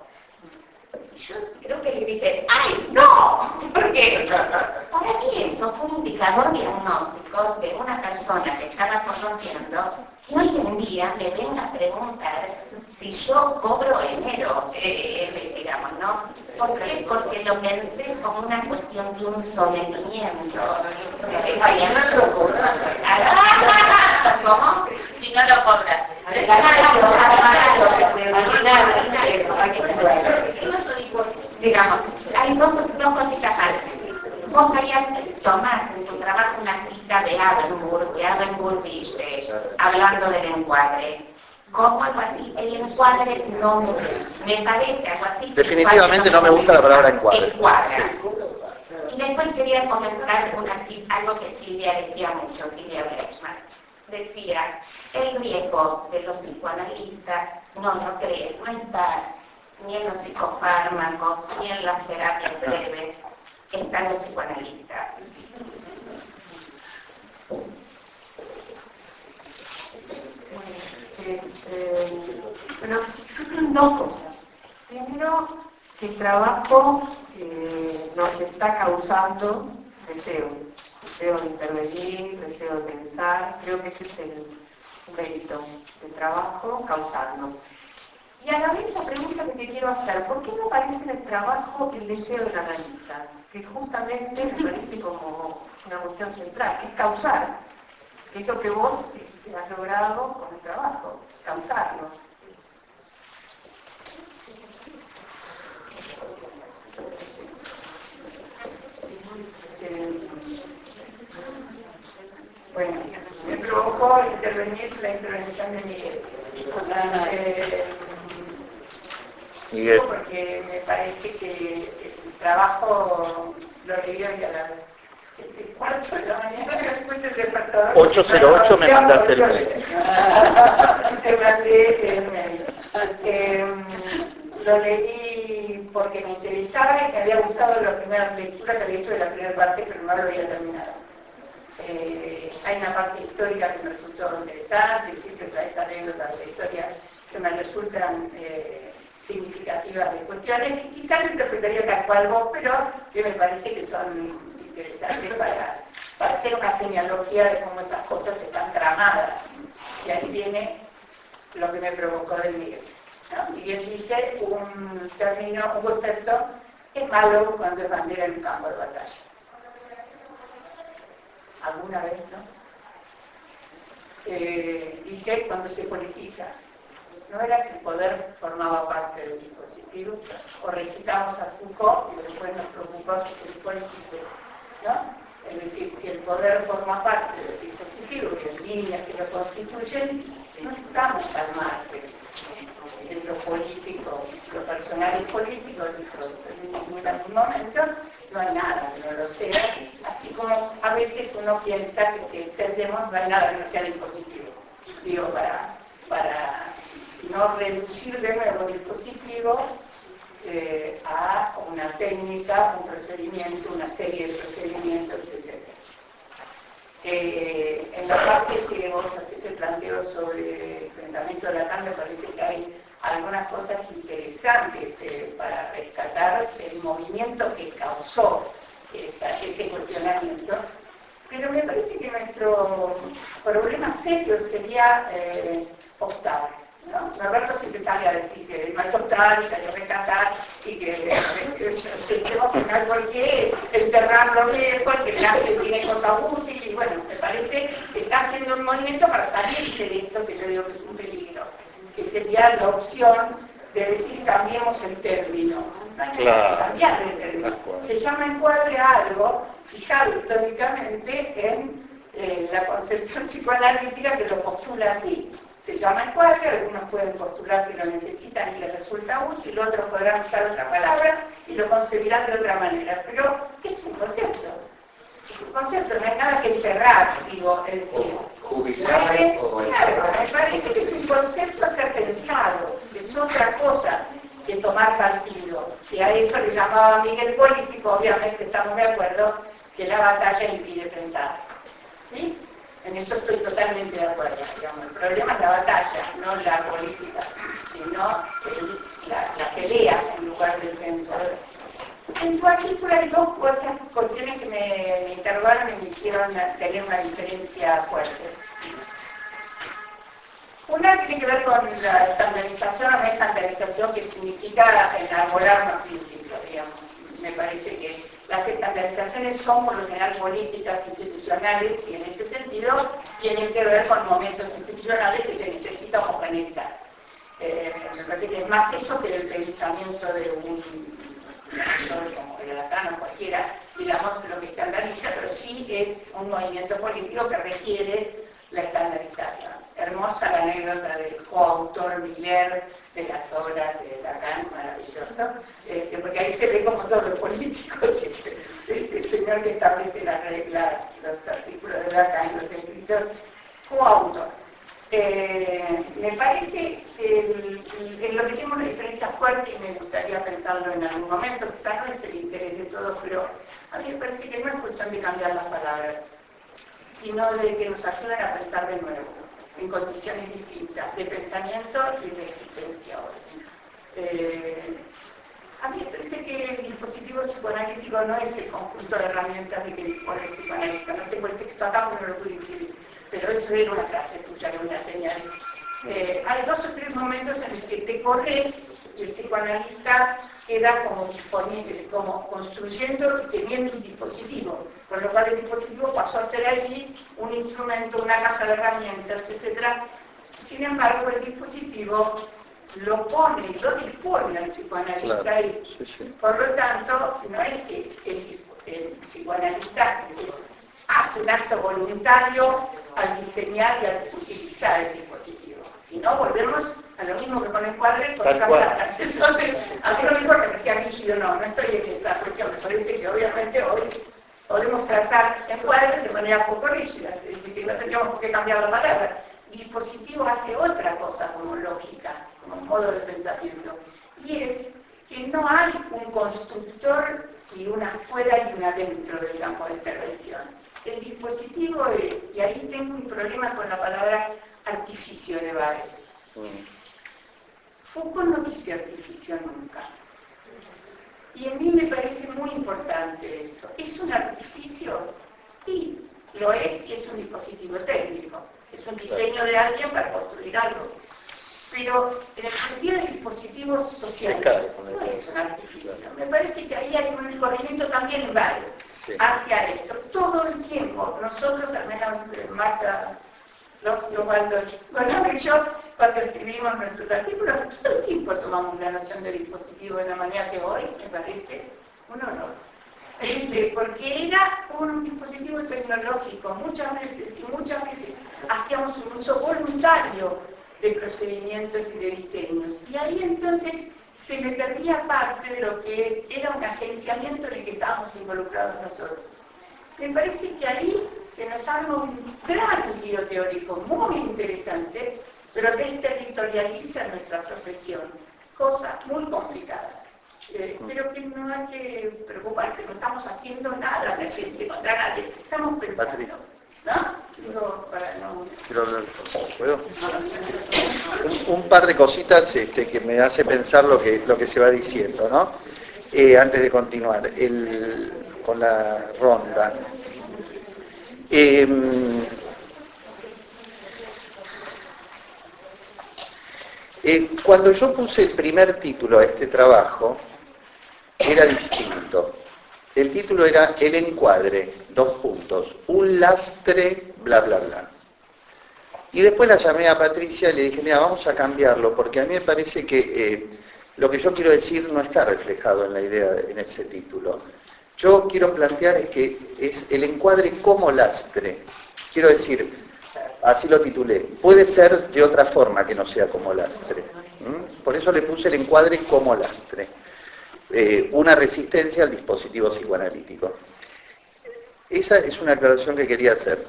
Yo creo que le grité, ¡ay, no! Porque para mí eso fue un indicador diagnóstico de una persona que estaba conociendo que hoy en día me venga a preguntar si yo cobro enero, digamos, ¿no? ¿Por qué? Porque lo pensé como una cuestión de un sometimiento. Oye, no lo cobras. ¿Cómo? Si no lo cobras. Digamos, hay dos cositas antes. Vos querías tomar en tu trabajo una cita de Abenburg, viste, hablando del encuadre. ¿Cómo algo así? El encuadre no me parece algo así. Definitivamente no me gusta la palabra encuadre. Y después quería comentar algo que Silvia decía mucho, Silvia Brechman. Decía, el riesgo de los psicoanalistas no cree, no está ni en los psicofármacos, ni en las terapias breves, están los psicoanalistas. Bueno, dos cosas. Primero, que el trabajo nos está causando deseo de intervenir, deseo de pensar. Creo que ese es el mérito del trabajo, causarlo. Y a la vez la pregunta que te quiero hacer, ¿por qué no aparece en el trabajo el deseo del analista? Que justamente me parece como una cuestión central, que es causar, que es lo que vos has logrado con el trabajo, causarlo. Bueno, me provocó intervenir la intervención de Miguel. Miguel. Porque me parece que el trabajo lo leí hoy a las 7:15 de la mañana, después del despertador. 8:08 me mandaste el mail. Te mandé el mail. Lo leí porque me interesaba y me había gustado la primera lectura que había hecho de la primera parte, pero no lo había terminado. Hay una parte histórica que me resultó interesante, siempre traes anécdotas de historia que me resultan significativas de cuestiones que quizás no interpretaría tal cual vos, pero que me parece que son interesantes para hacer una genealogía de cómo esas cosas están tramadas. Y ahí viene lo que me provocó del Miguel, ¿no? Miguel dice un término, un concepto, es malo cuando es bandera en un campo de batalla. ¿Alguna vez, no? Dice cuando se politiza. No era que el poder formaba parte del dispositivo, o recitamos a Foucault y después nos preocupó si se politice, ¿no? Es decir, si el poder forma parte del dispositivo y en líneas que lo constituyen, no estamos al margen de lo político, lo personal y político, en ningún momento no hay nada que no lo sea, así como a veces uno piensa que si extendemos no hay nada que no sea dispositivo. Digo, para no reducir de nuevo el dispositivo a una técnica, un procedimiento, una serie de procedimientos, etc. En la parte que vos hacés el planteo sobre el pensamiento de Lacan, me parece que hay algunas cosas interesantes para rescatar el movimiento que causó ese cuestionamiento, pero me parece que nuestro problema serio sería optar, ¿no? Roberto siempre sale a decir que no hay que optar y que hay que rescatar y que pensemos que no hay por qué enterrarlo viejo, que el arte tiene cosas útiles, y bueno, me parece que está haciendo un movimiento para salir de esto que yo digo que es un peligro, que sería la opción de decir cambiemos el término. No hay que cambiar el término. Se llama encuadre a algo fijado históricamente en la concepción psicoanalítica que lo postula así. Se llama encuadre, algunos pueden postular que lo necesitan y les resulta útil, otros podrán usar otra palabra y lo concebirán de otra manera. Pero es un concepto. Es un concepto, no hay nada que enterrar, digo, es decir. Claro, me parece que es un concepto a ser pensado, es otra cosa que tomar partido. Si a eso le llamaba Miguel político, obviamente estamos de acuerdo que la batalla impide pensar. ¿Sí? En eso estoy totalmente de acuerdo. Digamos. El problema es la batalla, no la política, sino la pelea en lugar del pensar. En tu artículo hay dos cuestiones que me interrogaron y me hicieron tener una diferencia fuerte. Una tiene que ver con la estandarización o no estandarización, que significa enarbolar unos principios, digamos. Me parece que las estandarizaciones son por lo general políticas institucionales y en ese sentido tienen que ver con momentos institucionales que se necesita homogeneizar. Me parece que es más eso que el pensamiento de un como el Lacan o cualquiera, digamos, lo que estandariza, pero sí es un movimiento político que requiere la estandarización. Hermosa la anécdota del coautor Miller de las obras de Lacan, maravilloso, porque ahí se ve como todos los políticos, el señor que establece las reglas, los artículos de Lacan, los escritos, coautor. Me parece en lo que tengo una diferencia fuerte y me gustaría pensarlo en algún momento, quizás no es el interés de todos, pero a mí me parece que no es cuestión de cambiar las palabras, sino de que nos ayuden a pensar de nuevo, en condiciones distintas, de pensamiento y de existencia hoy. A mí me parece que el dispositivo psicoanalítico no es el conjunto de herramientas de que dispone el psicoanalista. No tengo el texto acá porque no lo pude escribir, pero eso era una frase tuya, era una señal. Hay 2 o 3 momentos en los que te corres y el psicoanalista queda como disponible, como construyendo y teniendo un dispositivo, con lo cual el dispositivo pasó a ser allí un instrumento, una caja de herramientas, etc. Sin embargo, el dispositivo lo pone, lo dispone al psicoanalista, claro, y por lo tanto no es que el psicoanalista hace un acto voluntario al diseñar y al utilizar el dispositivo, sino volvemos a lo mismo que con el cuadre, con cambiar. Entonces, a mí no me importa que sea rígido, no estoy en esa cuestión. Me parece que obviamente hoy podemos tratar encuadres de manera poco rígida, es decir, que no tendríamos por qué cambiar la palabra. Dispositivo hace otra cosa como lógica, como modo de pensamiento, y es que no hay un constructor y una afuera y una dentro del campo de intervención. El dispositivo es, y ahí tengo un problema con la palabra artificio de Baez. Foucault no dice artificio nunca. Y a mí me parece muy importante eso. ¿Es un artificio? Sí, lo es y es un dispositivo técnico. Es un diseño de alguien para construir algo. Pero en el sentido del dispositivo social, no es un artificio. Me parece que ahí hay un corrimiento también en Baez hacia esto. Todo el tiempo, nosotros, al menos Marta, bueno, yo, cuando escribimos nuestros artículos, todo el tiempo tomamos la noción de dispositivo de la manera que hoy me parece un honor. Porque era un dispositivo tecnológico, muchas veces hacíamos un uso voluntario de procedimientos y de diseños. Y ahí entonces se me perdía parte de lo que era un agenciamiento en el que estábamos involucrados nosotros. Me parece que ahí se nos arma un gran lío teórico muy interesante, pero que territorializa nuestra profesión, cosa muy complicada. Pero que no hay que preocuparse, no estamos haciendo nada de gente contra nadie, estamos pensando. ¿No? Digo, para no... ¿Puedo? Un par de cositas que me hace pensar lo que se va diciendo, ¿no? Antes de continuar, con la ronda. Cuando yo puse el primer título a este trabajo, era distinto. El título era El encuadre, un lastre, bla, bla, bla. Y después la llamé a Patricia y le dije, mira, vamos a cambiarlo, porque a mí me parece que lo que yo quiero decir no está reflejado en la idea, en ese título. Yo quiero plantear que es el encuadre como lastre. Quiero decir, así lo titulé, puede ser de otra forma que no sea como lastre. Por eso le puse el encuadre como lastre. Una resistencia al dispositivo psicoanalítico. Esa es una aclaración que quería hacer.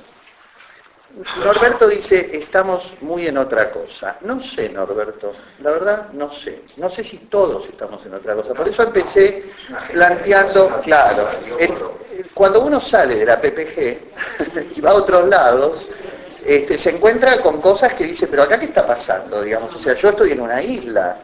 Norberto dice, estamos muy en otra cosa. No sé, Norberto, la verdad no sé. No sé si todos estamos en otra cosa. Por eso empecé planteando, claro, cuando uno sale de la PPG y va a otros lados, se encuentra con cosas que dice, pero acá qué está pasando, digamos, o sea, yo estoy en una isla.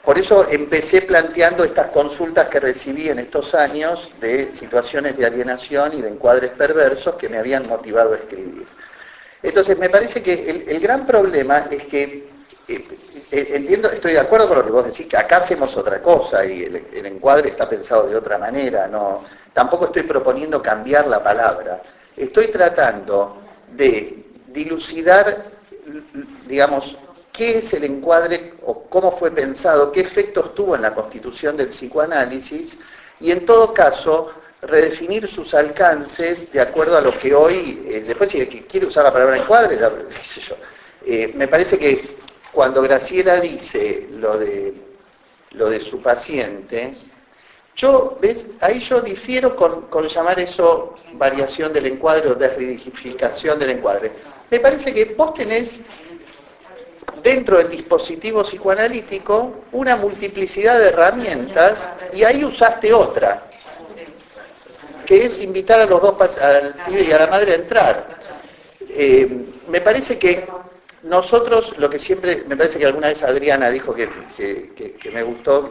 Por eso empecé planteando estas consultas que recibí en estos años de situaciones de alienación y de encuadres perversos que me habían motivado a escribir. Entonces, me parece que el gran problema es que, entiendo, estoy de acuerdo con lo que vos decís, que acá hacemos otra cosa y el encuadre está pensado de otra manera, no, tampoco estoy proponiendo cambiar la palabra, estoy tratando de dilucidar, digamos, qué es el encuadre o cómo fue pensado, qué efectos tuvo en la constitución del psicoanálisis y en todo caso redefinir sus alcances de acuerdo a lo que hoy, después si quiere usar la palabra encuadre, qué sé yo. Me parece que cuando Graciela dice lo de su paciente, ahí yo difiero con llamar eso variación del encuadre o desrigificación del encuadre. Me parece que vos tenés dentro del dispositivo psicoanalítico una multiplicidad de herramientas y ahí usaste otra, que es invitar a los dos, al pibe y a la madre a entrar. Me parece que nosotros, lo que siempre, me parece que alguna vez Adriana dijo que me gustó,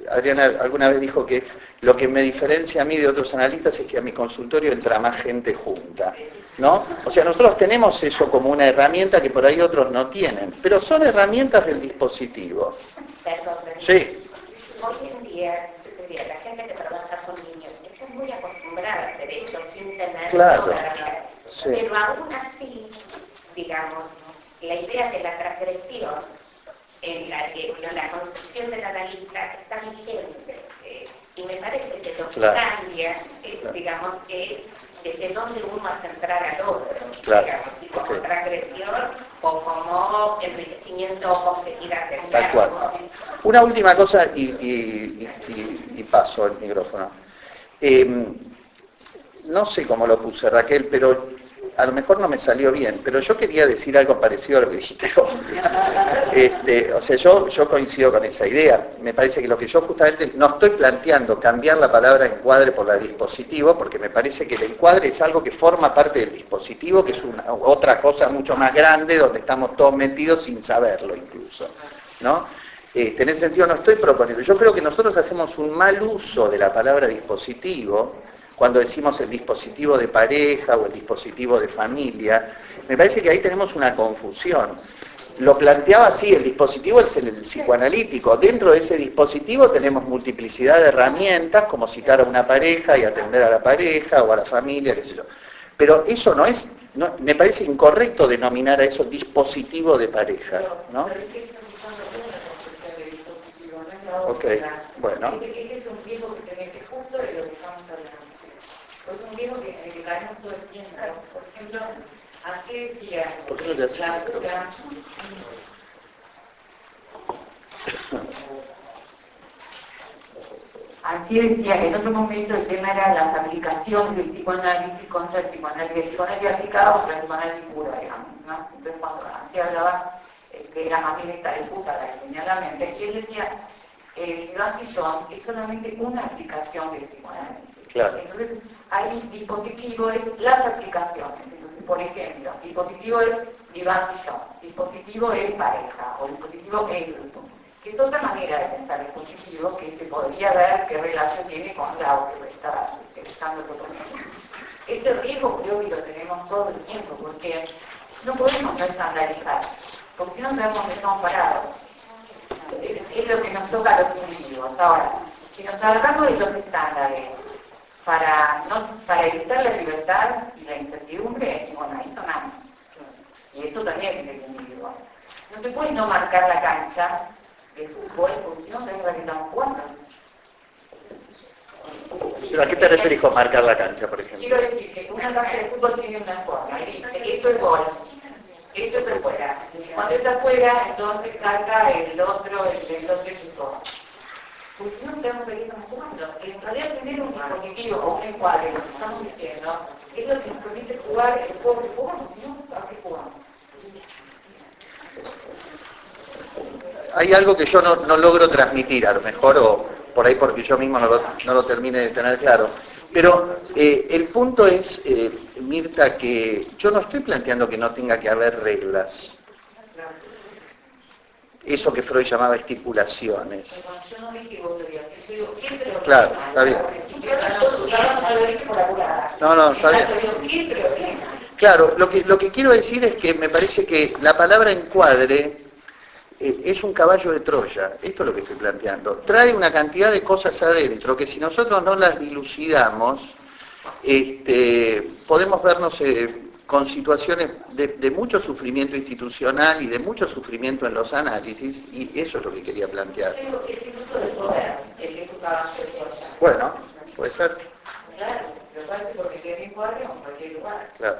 Adriana alguna vez dijo que lo que me diferencia a mí de otros analistas es que a mi consultorio entra más gente junta, ¿no? O sea, nosotros tenemos eso como una herramienta que por ahí otros no tienen, pero son herramientas del dispositivo. Perdón, Sí. hoy en día, yo diría, la gente que trabaja con niños está muy acostumbrada a hacer esto sin tener Claro. toda Sí. Pero aún así, digamos, la idea de la transgresión en la concepción del analista está vigente. Y me parece que lo que Claro. cambia es, digamos, que desde dónde uno hace entrar al otro, Claro. digamos, si como Ok. transgresión o como enriquecimiento o complejidad del Tal cual. diálogo. Una última cosa y paso el micrófono. No sé cómo lo puse, Raquel, pero a lo mejor no me salió bien, pero yo quería decir algo parecido a lo que dijiste vos. O sea, yo coincido con esa idea. Me parece que lo que yo justamente no estoy planteando cambiar la palabra encuadre por la dispositivo, porque me parece que el encuadre es algo que forma parte del dispositivo, que es otra cosa mucho más grande, donde estamos todos metidos sin saberlo incluso, ¿no? En ese sentido no estoy proponiendo. Yo creo que nosotros hacemos un mal uso de la palabra dispositivo, cuando decimos el dispositivo de pareja o el dispositivo de familia. Me parece que ahí tenemos una confusión. Lo planteaba así, el dispositivo es el psicoanalítico. Dentro de ese dispositivo tenemos multiplicidad de herramientas, como citar a una pareja y atender a la pareja o a la familia, qué sé yo. Pero eso me parece incorrecto denominar a eso dispositivo de pareja, ¿no? Ok, bueno. Este es un riesgo que tenés, que justo de lo que estamos hablando. Es un riesgo que caemos todo el tiempo. Por ejemplo, así decía ¿Por qué no te haces la el micrófono? Así decía, en otro momento el tema era las aplicaciones del psicoanálisis contra el psicoanálisis aplicado contra el psicoanálisis pura, digamos, ¿no? Entonces cuando así hablaba, que era más bien esta disputa la que tenía en la mente, y él decía, el John es solamente una aplicación del psicoanálisis. Claro. Entonces, hay dispositivo es las aplicaciones. Entonces, por ejemplo, dispositivo es John, dispositivo es pareja, o dispositivo es grupo. Que es otra manera de pensar el dispositivo que se podría ver qué relación tiene con la que está usando el proponente. Este riesgo creo que lo tenemos todo el tiempo, porque no podemos no estandarizar, porque si no sabemos dónde estamos parados. Es lo que nos toca a los individuos. Ahora, si nos agarramos de los estándares para evitar la libertad y la incertidumbre, y bueno, ahí sonamos. Y eso también es el individuo. No se puede no marcar la cancha de fútbol, porque si no sabemos a qué estamos jugando. ¿Pero a qué te referís con marcar la cancha, por ejemplo? Quiero decir que una cancha de fútbol tiene una forma, y dice, esto es gol, esto es afuera. Cuando está afuera, entonces saca el otro equipo. Pues si no sabemos de qué estamos jugando. En realidad tener un dispositivo o un encuadre, lo que estamos diciendo, es lo que nos permite jugar el juego que jugamos, si no, ¿a qué jugamos? Hay algo que yo no logro transmitir, a lo mejor, o por ahí porque yo mismo no lo termine de tener claro. Pero el punto es, Mirta, que yo no estoy planteando que no tenga que haber reglas. Eso que Freud llamaba estipulaciones. Yo no dije que vos lo digas, yo digo, ¿quién te lo Claro, está bien. No, está bien. ¿Quién te lo ordena? Claro, lo que quiero decir es que me parece que la palabra encuadre es un caballo de Troya, esto es lo que estoy planteando. Trae una cantidad de cosas adentro que si nosotros no las dilucidamos, podemos vernos con situaciones de mucho sufrimiento institucional y de mucho sufrimiento en los análisis, y eso es lo que quería plantear. Creo que es el uso del poder, el que es un caballo de Troya. Bueno, puede ser. Claro, pero parece porque quede encuadre o en cualquier lugar. Claro.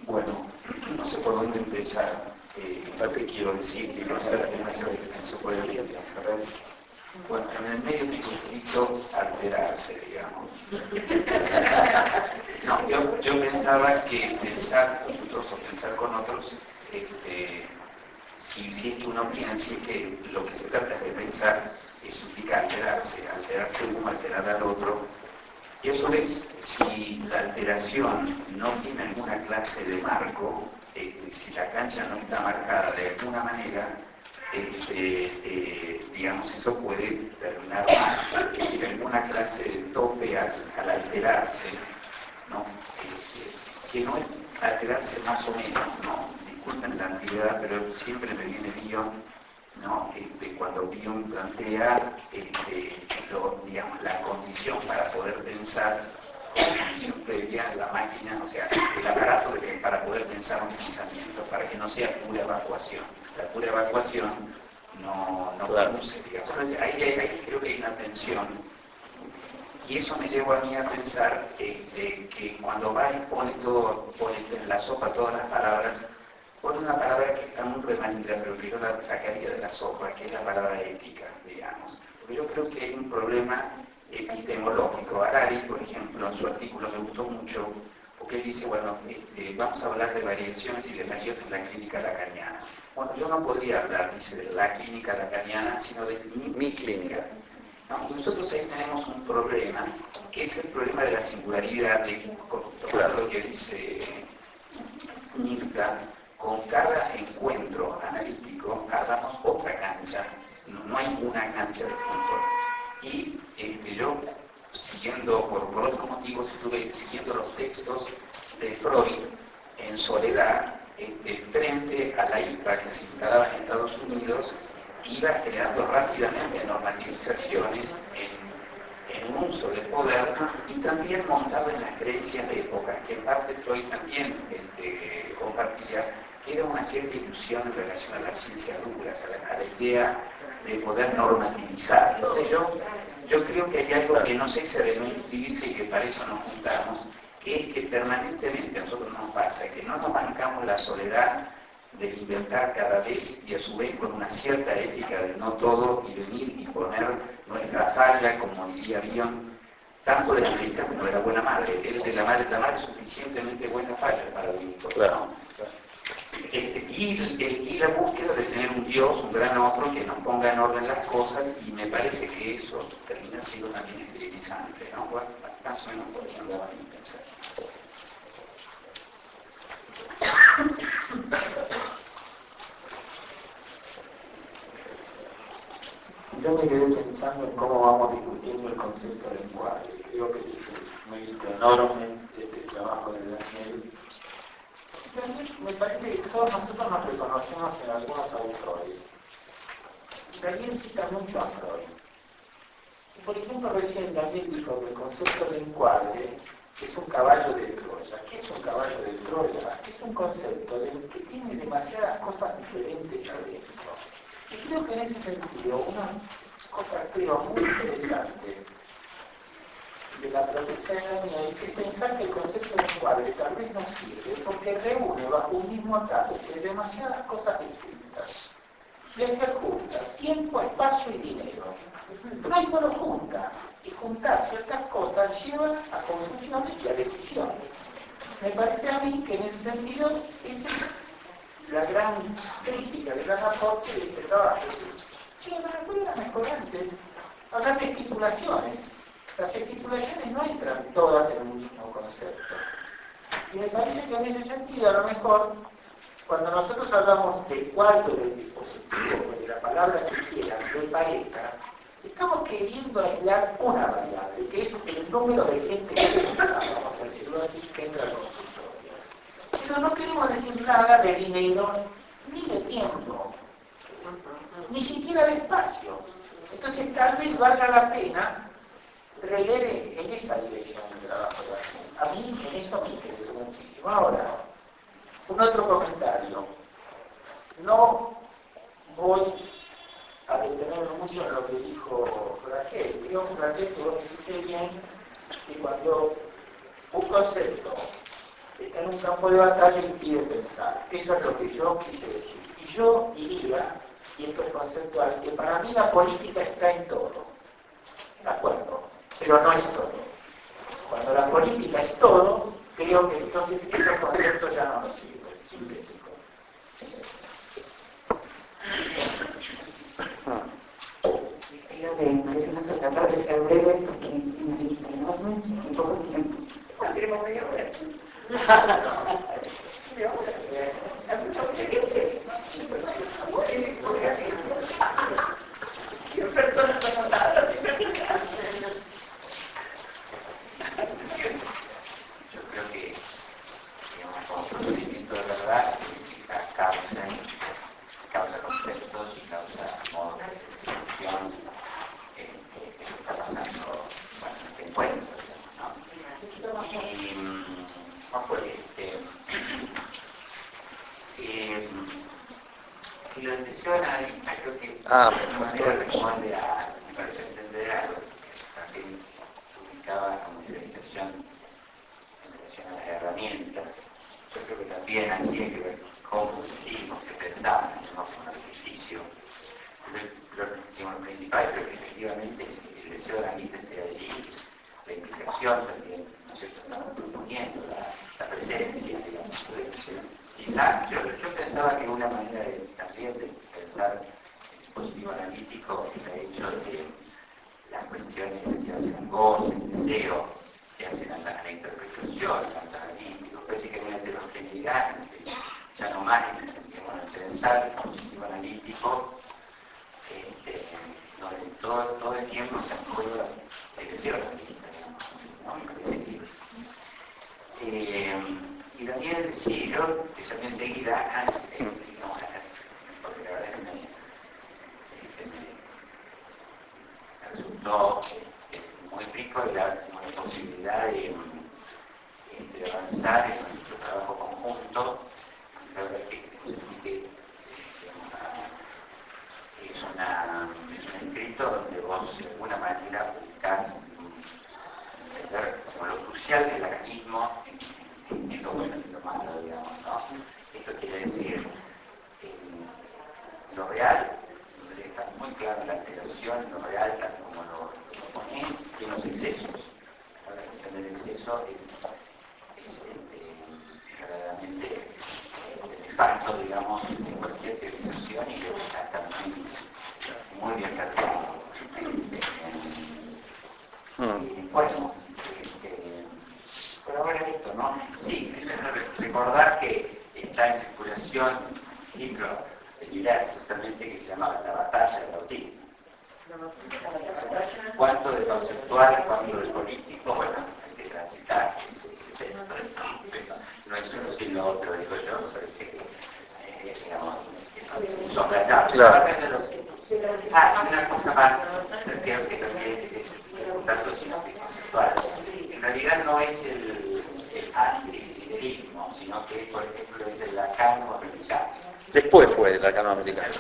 Bueno, no sé por dónde empezar. Lo que quiero decir, que no será demasiado extenso por el día. Bueno, en el medio tengo escrito alterarse, digamos. No, yo pensaba que pensar juntos o pensar con otros, si es que uno piensa que lo que se trata de pensar eso implica alterarse como alterar al otro. Y eso es, si la alteración no tiene alguna clase de marco, si la cancha no está marcada de alguna manera, digamos, eso puede terminar mal. Es decir, alguna clase de tope al alterarse, ¿no? Que no es alterarse más o menos, ¿no? Disculpen la antigüedad, pero siempre me viene Bion, ¿no? Cuando Bion plantea, digamos, la condición para poder pensar, la condición previa, la máquina, o sea, el aparato para poder pensar un pensamiento, para que no sea pura evacuación. La pura evacuación no produce, digamos. Entonces, ahí creo que hay una tensión. Y eso me llevó a mí a pensar que cuando va y pone en la sopa todas las palabras, pone una palabra que está muy remanida, pero que yo la sacaría de la sopa, que es la palabra ética, digamos. Porque yo creo que hay un problema epistemológico. Harari, por ejemplo, en su artículo me gustó mucho, porque él dice, bueno, vamos a hablar de variaciones y desafíos en la clínica lacaniana. Bueno, yo no podría hablar, dice, de la clínica lacaniana, sino de mi clínica. ¿No? Y nosotros ahí tenemos un problema, que es el problema de la singularidad, tomando lo que dice Mirta, con cada encuentro analítico hagamos otra cancha, no hay una cancha de fútbol. Y yo, siguiendo, por otros motivos, estuve siguiendo los textos de Freud en soledad, frente a la IPA que se instalaba en Estados Unidos, iba generando rápidamente normativizaciones en un uso del poder y también montado en las creencias de época, que en parte Freud también compartía, que era una cierta ilusión en relación a las ciencias duras, a la idea de poder normativizar. Entonces yo creo que hay algo que no sé si debe inscribirse y que para eso nos juntamos, que es que permanentemente a nosotros nos pasa, que no nos bancamos la soledad de inventar cada vez y a su vez con una cierta ética del no todo y venir y poner nuestra falla, como diría Bion, tanto de la médica como de la buena madre. Él de la madre es suficientemente buena falla para el hijo, ¿no? Y la búsqueda de tener un Dios, un gran otro, que nos ponga en orden las cosas, y me parece que eso termina siendo también esterilizante, ¿no? Bueno, más o menos podrían dar a pensar. Yo me quedé pensando en cómo vamos discutiendo el concepto de lenguaje. Creo que es un mérito enorme este trabajo de Daniel. Me parece que todos nosotros nos reconocemos en algunos autores. Daniel cita mucho a Freud. Por ejemplo, recién Daniel dijo que el concepto de encuadre es un caballo de Troya. ¿Qué es un caballo de Troya? Es un concepto que tiene demasiadas cosas diferentes adentro. Y creo que en ese sentido, una cosa muy interesante de la propuesta de Daniel es pensar que el concepto de encuadre tal vez no sirve porque reúne bajo un mismo ataque demasiadas cosas distintas. Y se junta tiempo, espacio y dinero. Freud no lo junta, y juntar ciertas cosas lleva a confusiones y a decisiones. Me parece a mí que en ese sentido esa es la gran crítica, el gran aporte de este trabajo. Sí, la mejor era mejor antes. hablar de estipulaciones. Las estipulaciones no entran todas en un mismo concepto. Y me parece que en ese sentido, a lo mejor, cuando nosotros hablamos del cuadro del dispositivo, de la palabra que quieran, de pareja, estamos queriendo aislar una variable, que es el número de gente que entra, vamos a decirlo así, que entra al consultorio. Pero no queremos decir nada de dinero, ni de tiempo, ni siquiera de espacio. Entonces tal vez valga la pena releer en esa dirección el trabajo de la gente. A mí en eso me interesa muchísimo. Ahora, un otro comentario. No voy a detenerme mucho en lo que dijo Raquel. Creo que Raquel, que vos dijiste bien, que cuando un concepto está en un campo de batalla impide pensar. Eso es lo que yo quise decir. Y yo diría, y esto es conceptual, que para mí la política está en todo. ¿De acuerdo? Pero no es todo. Cuando la política es todo, creo que entonces esos conceptos ya no nos sirven. Sintético. Creo que parece no se tratar de ser breve porque es una lista enorme en poco tiempo. ¿Cuál tenemos media hora? Media hora. ¿Hay mucha gente? Sí, pero ¿qué personas no nada? Yo creo que, digamos, como procedimiento de verdad, causa conceptos y causa modos de expresión que está pasando, bueno, en este encuentro, ¿no? Y lo menciona, creo que de manera responde a, me parece entender algo que también publicaba como realización en relación a las herramientas. Yo creo que también aquí hay que ver cómo decimos, qué pensamos, no como un ejercicio. Lo principal creo que efectivamente el deseo de la vida esté allí, la implicación también, ¿no es cierto? Estamos proponiendo la presencia, digamos. Quizá yo pensaba que una manera también de pensar el dispositivo analítico es el hecho de las cuestiones que hacen goce, el deseo, que hacen a la interpretación, al analítico, parece que hay una heterogeneidad, ya no más en pensar el dispositivo analítico, donde todo el tiempo se acuerda el deseo analítico, ¿no? Me parece que y Daniel, sí, yo llamé enseguida, porque la verdad es que me resultó muy rico la posibilidad de avanzar en nuestro trabajo conjunto. La verdad es que es un escrito donde vos de alguna manera buscás entender como lo crucial del anarquismo en lo bueno y lo malo, digamos, ¿no? Esto quiere decir lo real, donde está muy clara la alteración, lo real tal como lo ponés, y los excesos. La cuestión del exceso es verdaderamente nefasto, digamos, en cualquier teorización y creo que está muy bien planteado. Bueno, por ahora esto, ¿no? Sí, recordar que está en circulación un libro de Miller, justamente, que se llama La batalla del autismo. ¿Cuánto de conceptual, cuánto de político? Bueno, hay que transitar ese texto. No es uno sin lo otro, digo yo, parece que, digamos, son las llaves. Una cosa más, creo que también es tanto conceptual. En realidad no es el antiliberismo, sino que, por ejemplo, es el lacano-americano. Después fue el lacano-americano.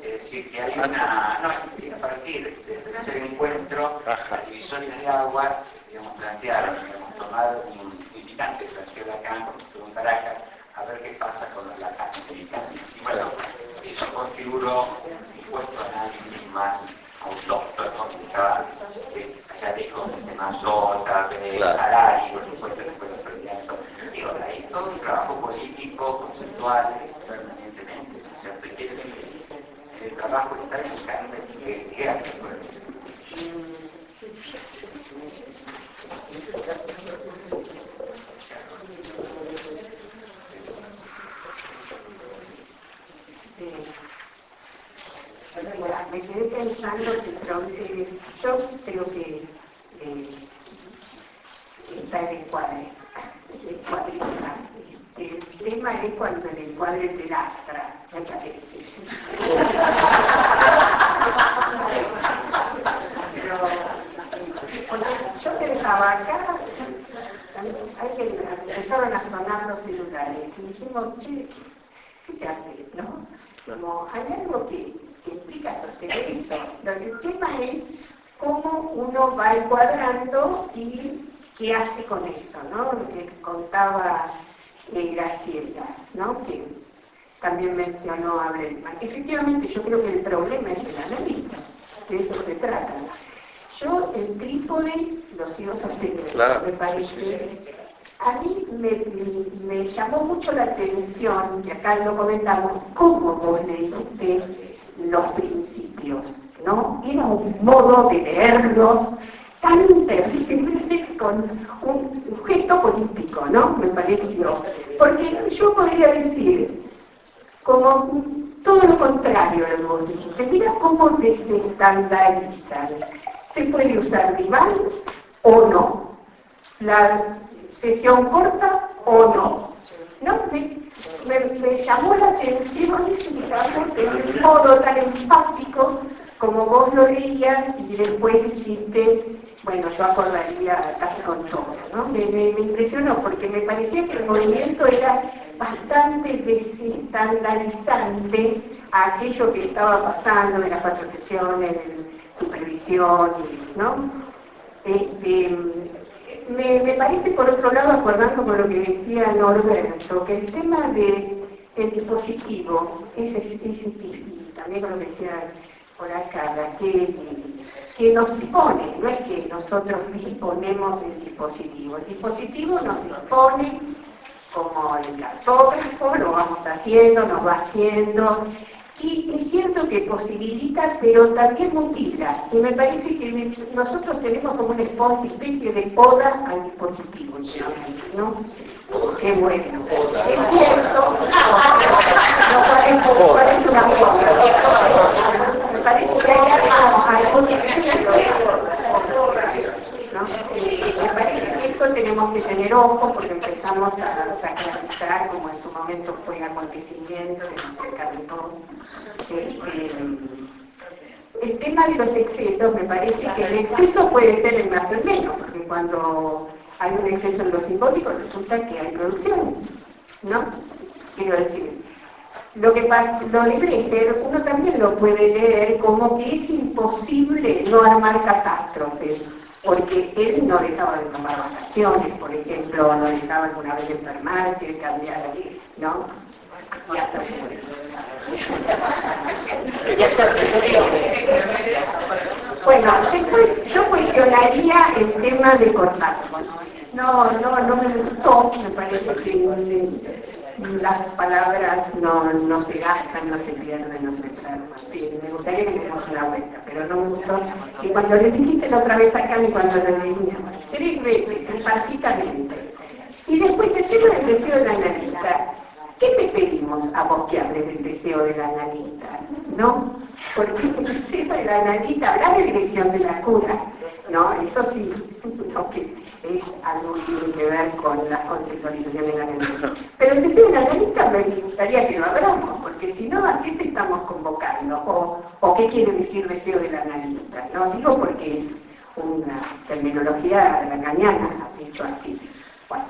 Es decir, que hay una... No, es decir, a partir de ese encuentro, las divisiones de agua, digamos, plantearon, hemos tomado un invitante que planteó Lacan, como estuvo en Caracas, a ver qué pasa con los lacano-americanos. Y bueno, eso configuró un supuesto análisis más autóctono, allá dijo Mazota, Harari, por supuesto, después los proyectos. Digo, hay todo un trabajo político, conceptual, permanentemente, ¿no es cierto? Y que el trabajo está en buscar qué hacer con eso. Me quedé pensando que yo creo que está el encuadre, el tema es cuando el encuadre te lastra, me parece. Pero yo pensaba acá, empezaron a sonar los celulares y dijimos, che, ¿qué se hace? ¿No? Como hay algo que implica sostener eso. El tema es cómo uno va encuadrando y qué hace con eso, ¿no? Lo que contaba Graciela, ¿no? Que también mencionó a Bregman. Efectivamente, yo creo que el problema es el analista, de eso se trata. Yo el trípode lo sigo sosteniendo, claro, me parece. A mí me llamó mucho la atención, y acá lo comentamos, cómo vos leíste los principios, ¿no? Era un modo de leerlos tan terrible, con un gesto político, ¿no? Me pareció. Porque yo podría decir, como todo lo contrario de lo que vos dijiste, mira cómo desestandarizan. ¿Se puede usar rival o no? ¿La sesión corta o no? ¿No? Me llamó la atención, digamos, el modo tan empático como vos lo leías y después dijiste, bueno, yo acordaría casi con todo, ¿no? Me impresionó porque me parecía que el movimiento era bastante desestandarizante a aquello que estaba pasando en las 4 sesiones, en supervisión, ¿no? Me parece, por otro lado, acordando con lo que decía Norberto, que el tema del dispositivo es también con lo que decía por acá, que nos dispone, no es que nosotros disponemos del dispositivo. El dispositivo nos dispone como el cartógrafo, lo vamos haciendo, nos va haciendo, y es cierto que posibilita, pero también mutila. Y me parece que nosotros tenemos como una especie de poda al dispositivo, ¿no? Qué bueno. Es cierto. No parece una cosa. Me parece que hay algo, ¿no? Me parece que esto tenemos que tener ojo porque empezamos a sacralizar, como en su momento fue el acontecimiento que nos encantó. El tema de los excesos, me parece que el exceso puede ser el más o el menos, porque cuando hay un exceso en lo simbólico resulta que hay producción, ¿no? Quiero decir, lo que pasa, lo de Brecher, uno también lo puede leer como que es imposible no armar catástrofes, porque él no dejaba de tomar vacaciones, por ejemplo, no dejaba alguna vez de enfermarse, cambiar, ¿no? Ya está. Bueno, después yo cuestionaría el tema de cortar. No me gustó, me parece que las palabras no se gastan, no se pierden, no se enferman. Sí, me gustaría que demos una vuelta, pero no me gustó. Y cuando le dijiste la otra vez acá y cuando lo leía, 3 veces, empáticamente. Y después el tema del deseo del analista. ¿Qué te pedimos a vos que hables del deseo del analista? ¿No? Porque el deseo del analista, hablar de dirección de la cura, ¿no? Eso sí, no, que es algo que tiene que ver con las conceptualizaciones del analista. Pero el deseo del analista me gustaría que lo hablamos, porque si no, ¿a qué te estamos convocando? ¿O qué quiere decir deseo del analista? No digo porque es una terminología lacaniana, dicho así. Bueno.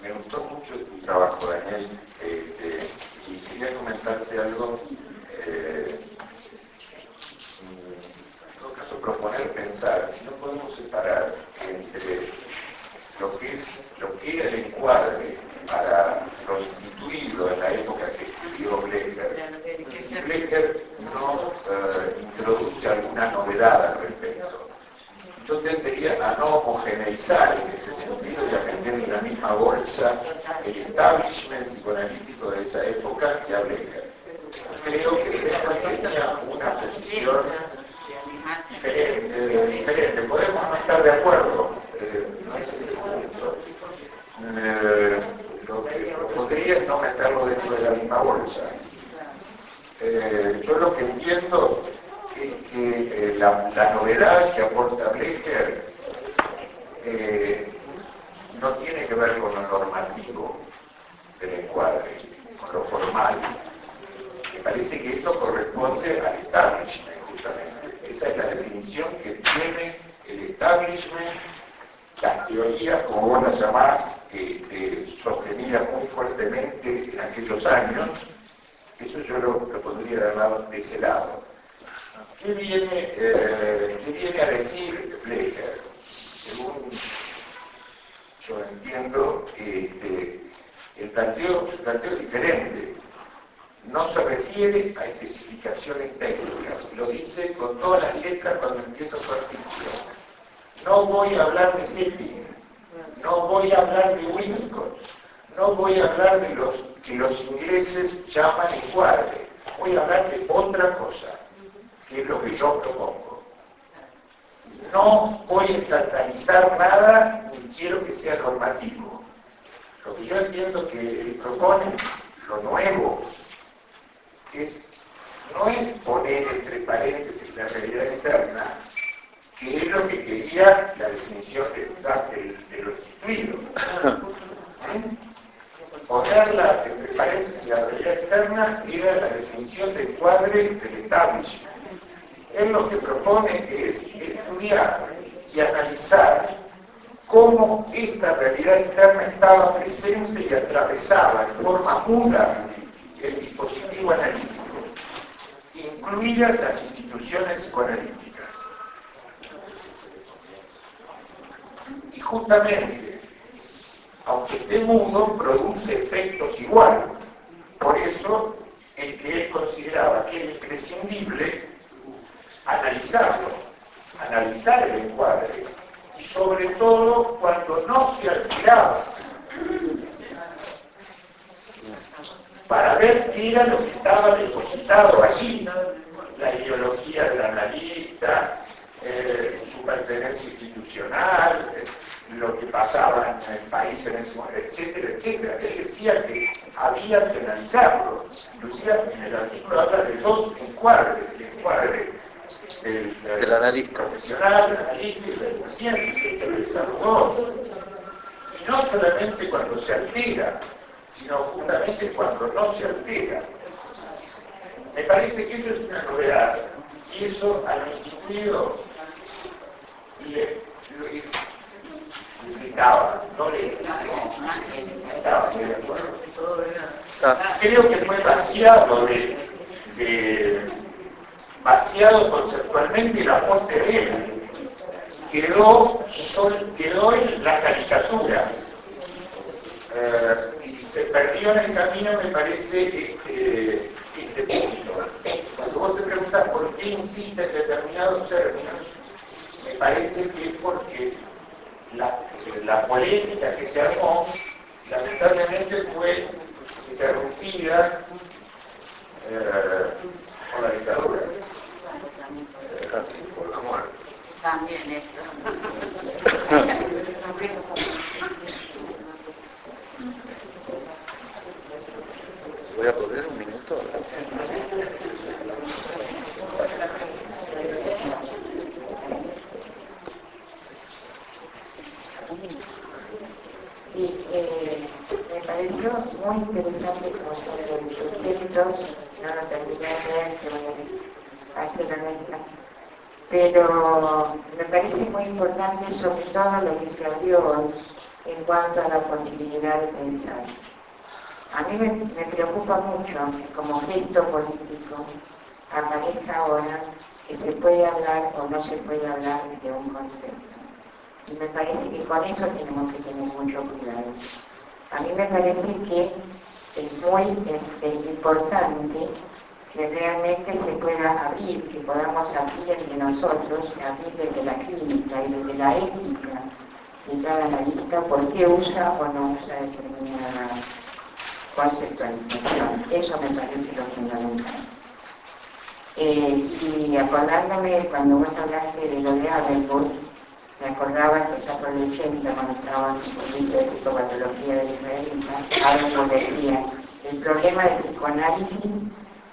Me gustó mucho tu trabajo, Daniel, y quería comentarte algo, en todo caso proponer, pensar, si no podemos separar entre lo que era el encuadre para lo instituido en la época que escribió Blecher, si Blecher no introduce alguna novedad al respecto. Yo tendería a no homogeneizar en ese sentido y a meter en la misma bolsa fuerza el establishment psicoanalítico de esa época que a Blecher. Creo que Blecher tenía una posición diferente. Podemos no estar de acuerdo, no es ese punto. Lo que podría es no meterlo dentro de la misma bolsa. Yo lo que entiendo es que la novedad que aporta Blecher no tiene que ver con lo normativo del encuadre, con lo formal. Me parece que eso corresponde al establishment, justamente. Esa es la definición que tiene el establishment, las teorías, como vos las llamás, sostenidas muy fuertemente en aquellos años. Eso yo lo pondría de ese lado. ¿Qué viene a decir Blecher? Según yo entiendo, su planteo es diferente. No se refiere a especificaciones técnicas, lo dice con todas las letras cuando empieza su artículo. No voy a hablar de setting, no voy a hablar de Winnicott, no voy a hablar de los que los ingleses llaman encuadre, voy a hablar de otra cosa, que es lo que yo propongo. No voy a estandarizar nada ni quiero que sea normativo. Lo que yo entiendo que él propone, lo nuevo, no es poner entre paréntesis la realidad externa, que es lo que quería la definición de lo instituido. Ponerla entre paréntesis la realidad externa era la definición del encuadre del establishment. Él lo que propone es estudiar y analizar cómo esta realidad externa estaba presente y atravesaba en forma pura el dispositivo analítico, incluidas las instituciones psicoanalíticas. Y justamente, aunque esté mudo, produce efectos igual. Por eso es que él consideraba que era imprescindible analizar el encuadre, y sobre todo cuando no se alteraba, para ver qué era lo que estaba depositado allí, la ideología del analista, su pertenencia institucional, lo que pasaba en el país en ese momento, etcétera, etcétera. Él decía que había que analizarlo. Inclusive en el artículo habla de dos encuadres, el encuadre del analista profesional, del analista y del paciente, que hay que revisar los dos. Y no solamente cuando se altera, sino justamente cuando no se altera. Me parece que eso es una novedad, y eso a lo instituido lo irritaba, no le estaba muy de acuerdo. Creo que fue vaciado conceptualmente la aporte de él. Quedó en la caricatura. Y se perdió en el camino, me parece, este punto. Cuando vos te preguntas por qué insiste en determinados términos, me parece que es porque la polémica que se armó, lamentablemente fue interrumpida por la dictadura, por la muerte. También eso. Voy a poner un minuto. Sí, me pareció muy interesante como sobre los textos, no lo terminé de leer, que voy a hacer la mezcla, pero me parece muy importante sobre todo lo que se abrió hoy en cuanto a la posibilidad de pensar. A mí me preocupa mucho que como gesto político aparezca ahora que se puede hablar o no se puede hablar de un concepto. Y me parece que con eso tenemos que tener mucho cuidado. A mí me parece que es muy importante que realmente se pueda abrir, que podamos abrir entre nosotros, abrir desde la clínica y desde la ética, de cada analista por qué usa o no usa determinada conceptualización. Eso me parece lo fundamental. Y acordándome, cuando vos hablaste de lo de Abelburg, me acordaba que ya por el 80, cuando estaba en el libro de psicopatología de israelita, Abelburg decía, el problema del psicoanálisis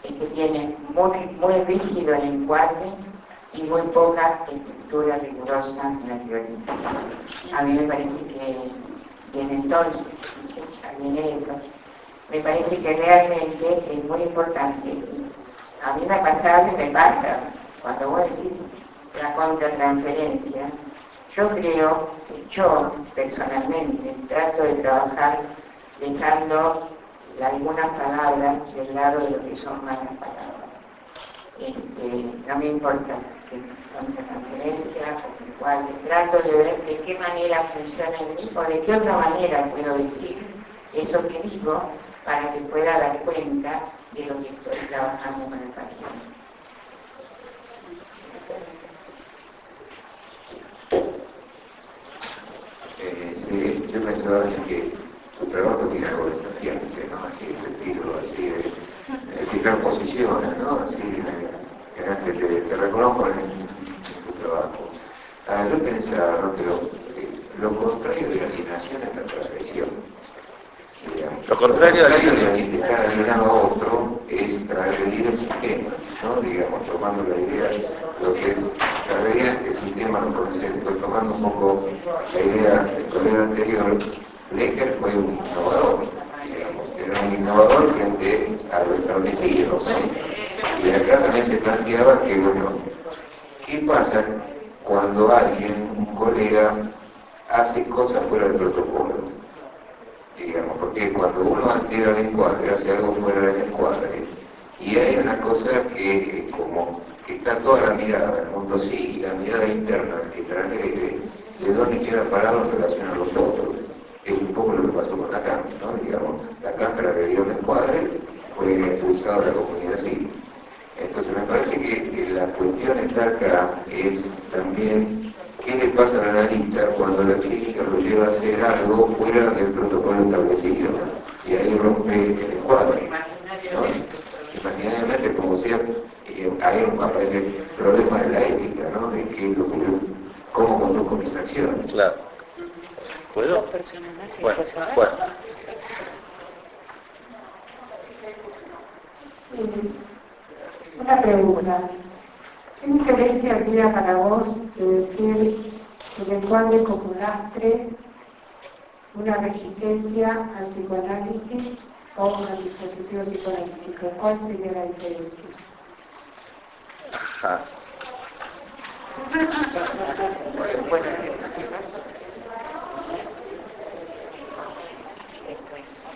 es que tiene muy rígido el encuadre y muy poca estructura rigurosa en la teoría. A mí me parece que en entonces, también eso, me parece que realmente es muy importante. A mí me ha pasado y me pasa, cuando vos decís la contratransferencia, yo creo que yo personalmente trato de trabajar dejando algunas palabras del lado de lo que son malas palabras. No me importa que contratransferencia o igual, trato de ver de qué manera funciona en mí o de qué otra manera puedo decir eso que digo para que pueda dar cuenta de lo que estoy trabajando con el paciente. Sí, yo pensaba en que tu trabajo tiene algo desafiante, ¿no? Así de estilo, así de fijar posiciones, ¿no? Así que te reconozco en tu trabajo. Yo pensaba que lo contrario de la alienación es la transgresión. Lo contrario de estar alienado a otro es transgredir el sistema, ¿no? Digamos, tomando la idea, lo que es transgredir el sistema, los conceptos, tomando un poco la idea del colega anterior. Lecker fue un innovador, digamos, era un innovador frente a lo establecido, ¿sí? Y acá también se planteaba que, bueno, ¿qué pasa cuando alguien, un colega, hace cosas fuera del protocolo? Digamos, porque cuando uno altera el encuadre, hace algo fuera del encuadre, y hay una cosa que como que está toda la mirada, el mundo sí, la mirada interna, que trae de dónde queda parado en relación a los otros. Es un poco lo que pasó con Lacan, ¿no? Digamos, Lacan transgredió el encuadre, fue expulsado de la comunidad civil. Entonces me parece que la cuestión exacta es también qué le pasa al analista cuando la clínica lo lleva a hacer algo fuera del protocolo establecido, y ahí rompe el encuadre, ¿no? Imaginariamente, como sea, ahí aparece el problema de la ética, ¿no? De qué es lo que yo, cómo conduzco mis acciones. Claro. ¿Puedo? Bueno. Sí. Una pregunta. ¿Qué diferencia habría para vos de decir el encuadre como lastre, una resistencia al psicoanálisis o al dispositivo psicoanalítico? ¿Cuál sería la diferencia? Ajá.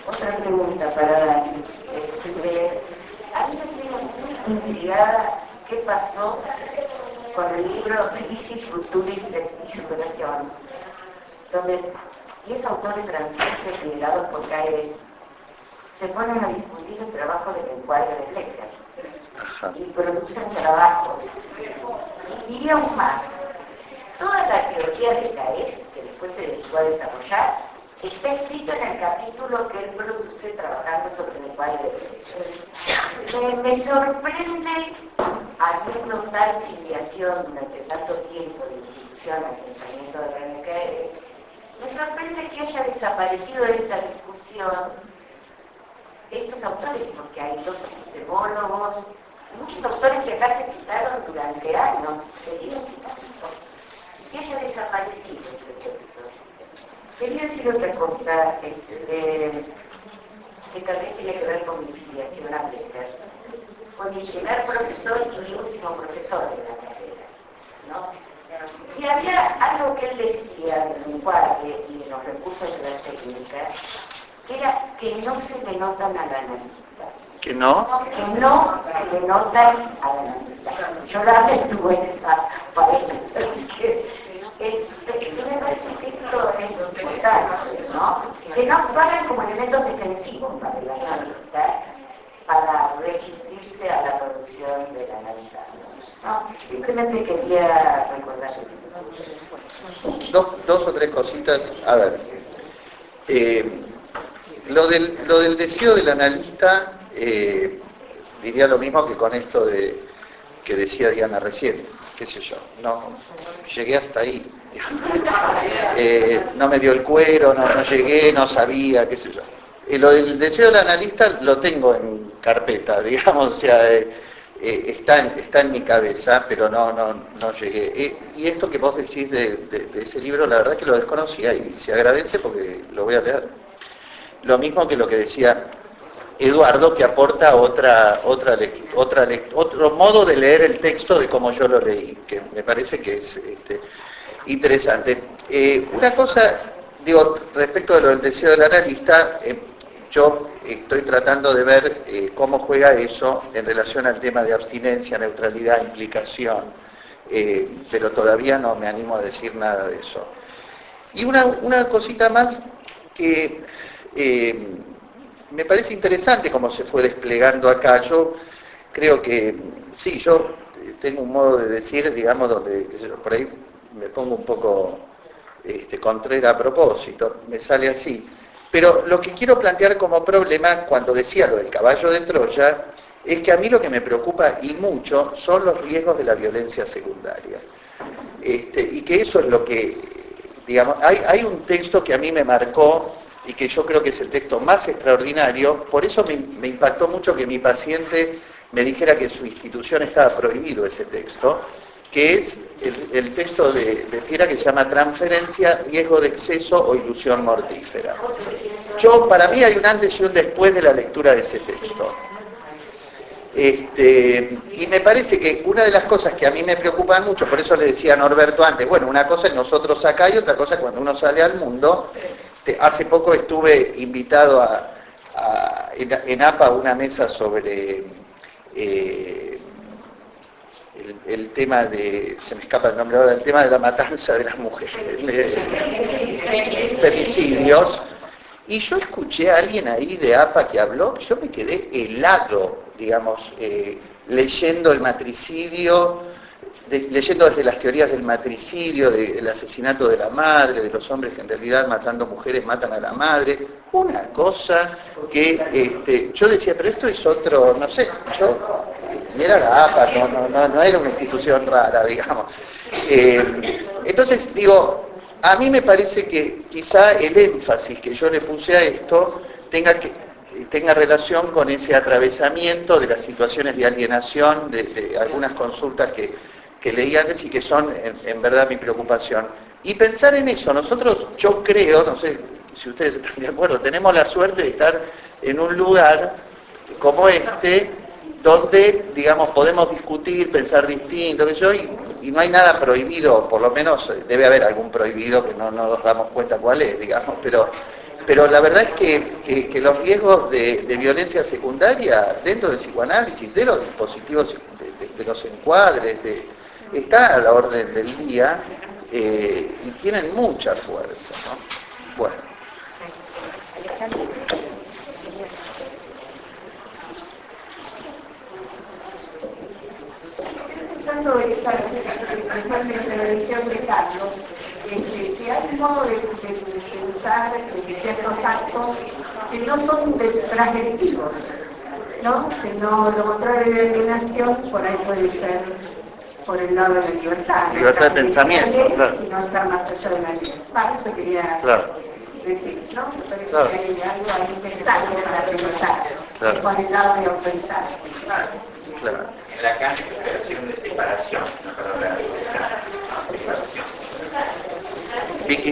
Otra pregunta para Dani. A mí me tengo muy intrigada qué pasó con el libro Felicis Futuris y Superación, donde 10 autores franceses liderados por Caes se ponen a discutir el trabajo del encuadre de Lecker y producen trabajos. Y diría aún más, toda la teoría de Caes, que después se dedicó a desarrollar, está escrito en el capítulo que él produce trabajando sobre el encuadre de Lecker. Me sorprende, habiendo tal filiación durante tanto tiempo de institución al pensamiento de René Caes, me sorprende que haya desaparecido de esta discusión estos autores, porque hay dos epistemólogos, muchos autores que acá se citaron durante años, se siguen citando, y que haya desaparecido este texto. Quería decir otra cosa que también tiene que ver con mi filiación a Lecker. Fue mi primer profesor y mi último profesor de la carrera, ¿no? Y había algo que él decía del encuadre y de los recursos de la técnica, que era que no se le notan al analista. ¿Que no? Que no se le notan al analista. Yo la estuve en esa pareja, así que me parece que esto es importante, ¿no? Que no actuaran como elementos defensivos para el analista, para resistirse a la producción del analizado, ¿no? Simplemente quería recordar eso. Dos o tres cositas. A ver, lo del deseo del analista, diría lo mismo que con esto que decía Diana recién, qué sé yo, no llegué hasta ahí. No me dio el cuero, no llegué, no sabía, qué sé yo. Lo del deseo del analista lo tengo en carpeta, digamos, o sea, está en mi cabeza, pero no llegué. Y esto que vos decís de ese libro, la verdad que lo desconocía y se agradece porque lo voy a leer. Lo mismo que lo que decía Eduardo, que aporta otro modo de leer el texto de cómo yo lo leí, que me parece que es interesante. Una cosa, digo, respecto de lo del deseo del analista, yo estoy tratando de ver cómo juega eso en relación al tema de abstinencia, neutralidad, implicación, pero todavía no me animo a decir nada de eso. Y una cosita más que me parece interesante cómo se fue desplegando acá. Yo creo que, sí, yo tengo un modo de decir, digamos, donde por ahí me pongo un poco contrera a propósito, me sale así. Pero lo que quiero plantear como problema, cuando decía lo del caballo de Troya, es que a mí lo que me preocupa y mucho son los riesgos de la violencia secundaria. Y que eso es lo que, digamos, hay un texto que a mí me marcó y que yo creo que es el texto más extraordinario, por eso me impactó mucho que mi paciente me dijera que en su institución estaba prohibido ese texto, que es el texto de Fiera, que se llama Transferencia, riesgo de exceso o ilusión mortífera. Para mí hay un antes y un después de la lectura de ese texto. Y me parece que una de las cosas que a mí me preocupan mucho, por eso le decía a Norberto antes, bueno, una cosa es nosotros acá y otra cosa es cuando uno sale al mundo. Hace poco estuve invitado en APA a una mesa sobre el tema de, se me escapa el nombre ahora, el tema de la matanza de las mujeres, femicidios, y yo escuché a alguien ahí de APA que habló, yo me quedé helado, digamos, leyendo el matricidio, leyendo desde las teorías del matricidio, del asesinato de la madre, de los hombres que en realidad matando mujeres matan a la madre, una cosa que yo decía, pero esto es otro, no sé, y era la APA, no era una institución rara, digamos. Entonces, digo, a mí me parece que quizá el énfasis que yo le puse a esto tenga relación con ese atravesamiento de las situaciones de alienación, de algunas consultas que leí antes y que son en verdad mi preocupación. Y pensar en eso, nosotros, yo creo, no sé si ustedes están de acuerdo, tenemos la suerte de estar en un lugar como este, donde, digamos, podemos discutir, pensar distinto, y no hay nada prohibido, por lo menos debe haber algún prohibido que no nos damos cuenta cuál es, digamos, pero la verdad es que los riesgos de violencia secundaria dentro del psicoanálisis, de los dispositivos, de los encuadres, está a la orden del día y tienen mucha fuerza, ¿no? Bueno. Pensando en esta intervención de Carlos, que hay un modo de usar ciertos actos que no son transgresivos, ¿no? Que no, lo contrario de alienación, por ahí puede ser por el lado de la libertad. Libertad de pensamiento, claro. Y no estar más allá de la libertad. Eso quería decir, ¿no? Me parece que hay algo ahí interesante en la libertad, con el lado de autorizar. Claro. En la cancelación de separación, no para la separación. Vicky.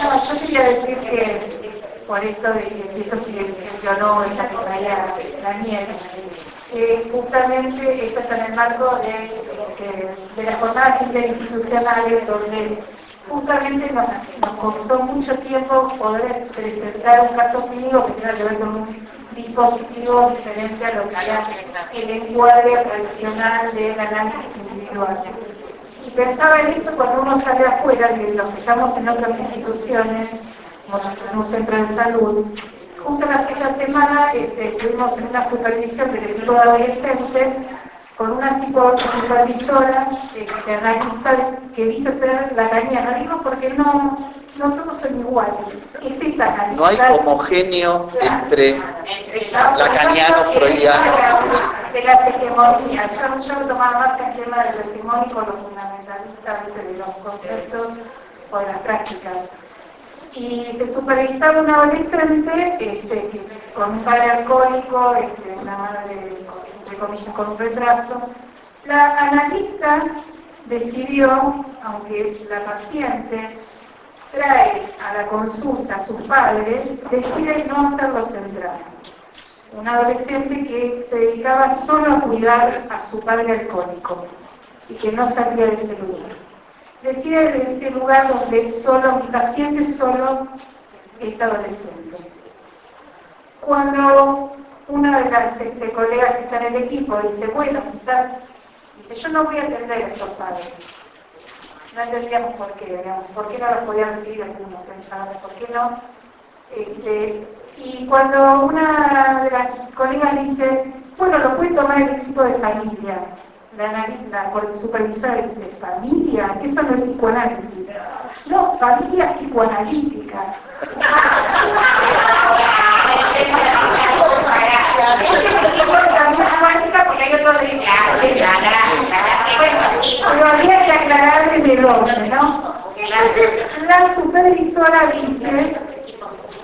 No, yo quería decir que por esto de que esto sí mencionó esta que traía Daniel, justamente esto está en el marco de las jornadas interinstitucionales, donde justamente nos costó mucho tiempo poder presentar un caso clínico que tenga que ver con un dispositivo diferente a lo que era el encuadre tradicional del análisis individual. Y pensaba en esto cuando uno sale afuera, de los que estamos en otras instituciones, como en un centro de salud. Justo esta semana estuvimos en una supervisión del equipo de adolescentes con una supervisora analista que dice ser lacaniana. Digo porque no todos son iguales. Es esa No hay homogéneo entre lacanianos, freudianos. De las hegemonías. Yo tomaba más el tema del hegemónico, lo fundamentalista a veces de los conceptos o de las prácticas. Y se supervisaba un adolescente con un padre alcohólico, una madre, entre comillas, con un retraso. La analista decidió, aunque la paciente trae a la consulta a sus padres, decide no hacerlos entrar. Un adolescente que se dedicaba solo a cuidar a su padre alcohólico y que no salía de ese lugar. Decide de ese lugar donde mi paciente solo está adolescente. Cuando una de las colegas que está en el equipo dice, bueno, quizás, yo no voy a atender a estos padres. No entendíamos por qué no los podían recibir algunos, pensábamos, ¿por qué no? Y cuando una de las colegas dice, bueno, lo puede tomar el equipo de familia, la supervisora dice, ¿familia? Eso no es psicoanálisis. No, familia psicoanalítica. Pero había que aclarar en el orden, ¿no? La supervisora dice,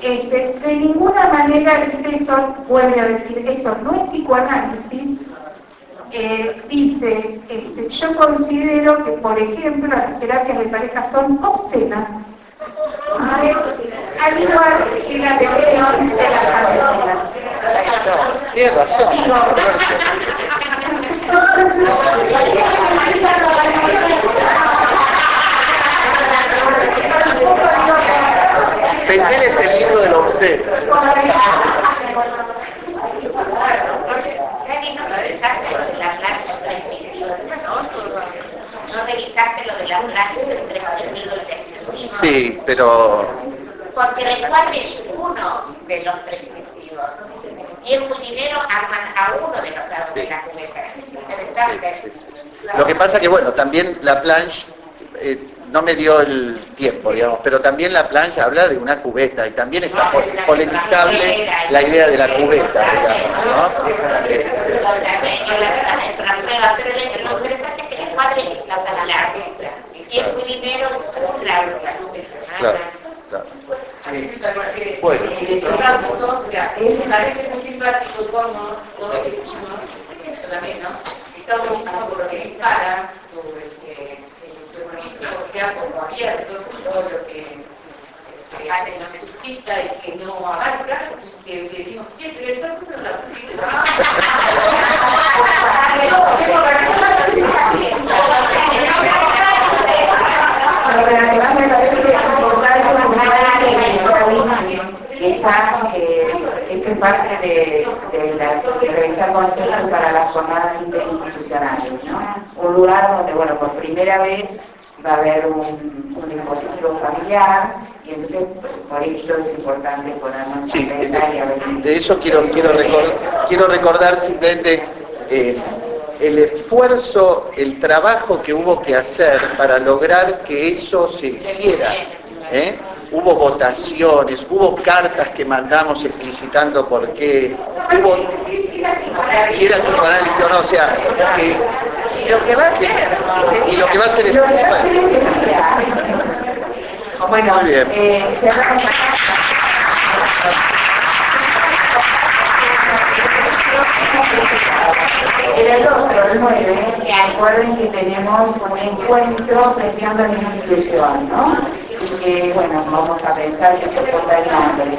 de ninguna manera dice eso, vuelve a decir, eso no es psicoanálisis. Dice, yo considero que, por ejemplo, las terapias de pareja son obscenas, al igual que la depresión de las familias. Tienes razón. Pentel es el libro del obsceno. No revisaste lo de las planchas entre contenido y prescriptivo. Sí, pero... Porque el lenguaje es uno de los prescriptivos. Y el dinero arman a uno de los lados de la cubeta. Interesante. Lo que pasa que, bueno, también la planche, no me dio el tiempo, digamos, pero también la plancha habla de una cubeta y también está politizable la idea de la cubeta, digamos, ¿no? Pero lo interesante es que el padre es la palabra. Y el dinero es la Claro, claro. Bueno. Es a veces muy simpático como todo lo que hicimos, también, ¿no? Estamos por que para, sea como abierto, todo lo que se suscita y que no abarca, y que decimos siempre, esta cosa no la Esto es parte de revisar conceptos para las jornadas interinstitucionales, ¿no? Un lugar donde, bueno, por primera vez va a haber un dispositivo familiar y entonces por esto es importante ponernos Sí, a pensar y a ver. de eso quiero recordar simplemente el esfuerzo, el trabajo que hubo que hacer para lograr que eso se hiciera. Hubo votaciones, hubo cartas que mandamos explicitando por qué, hubo si era psicoanálisis o no, o sea, que Lo que va a hacer y lo que va a hacer es bueno, muy bien. cerramos el otro, el 9, recuerden que tenemos un encuentro pensando en la institución, ¿no? Y que, bueno, vamos a pensar que se porta el nombre.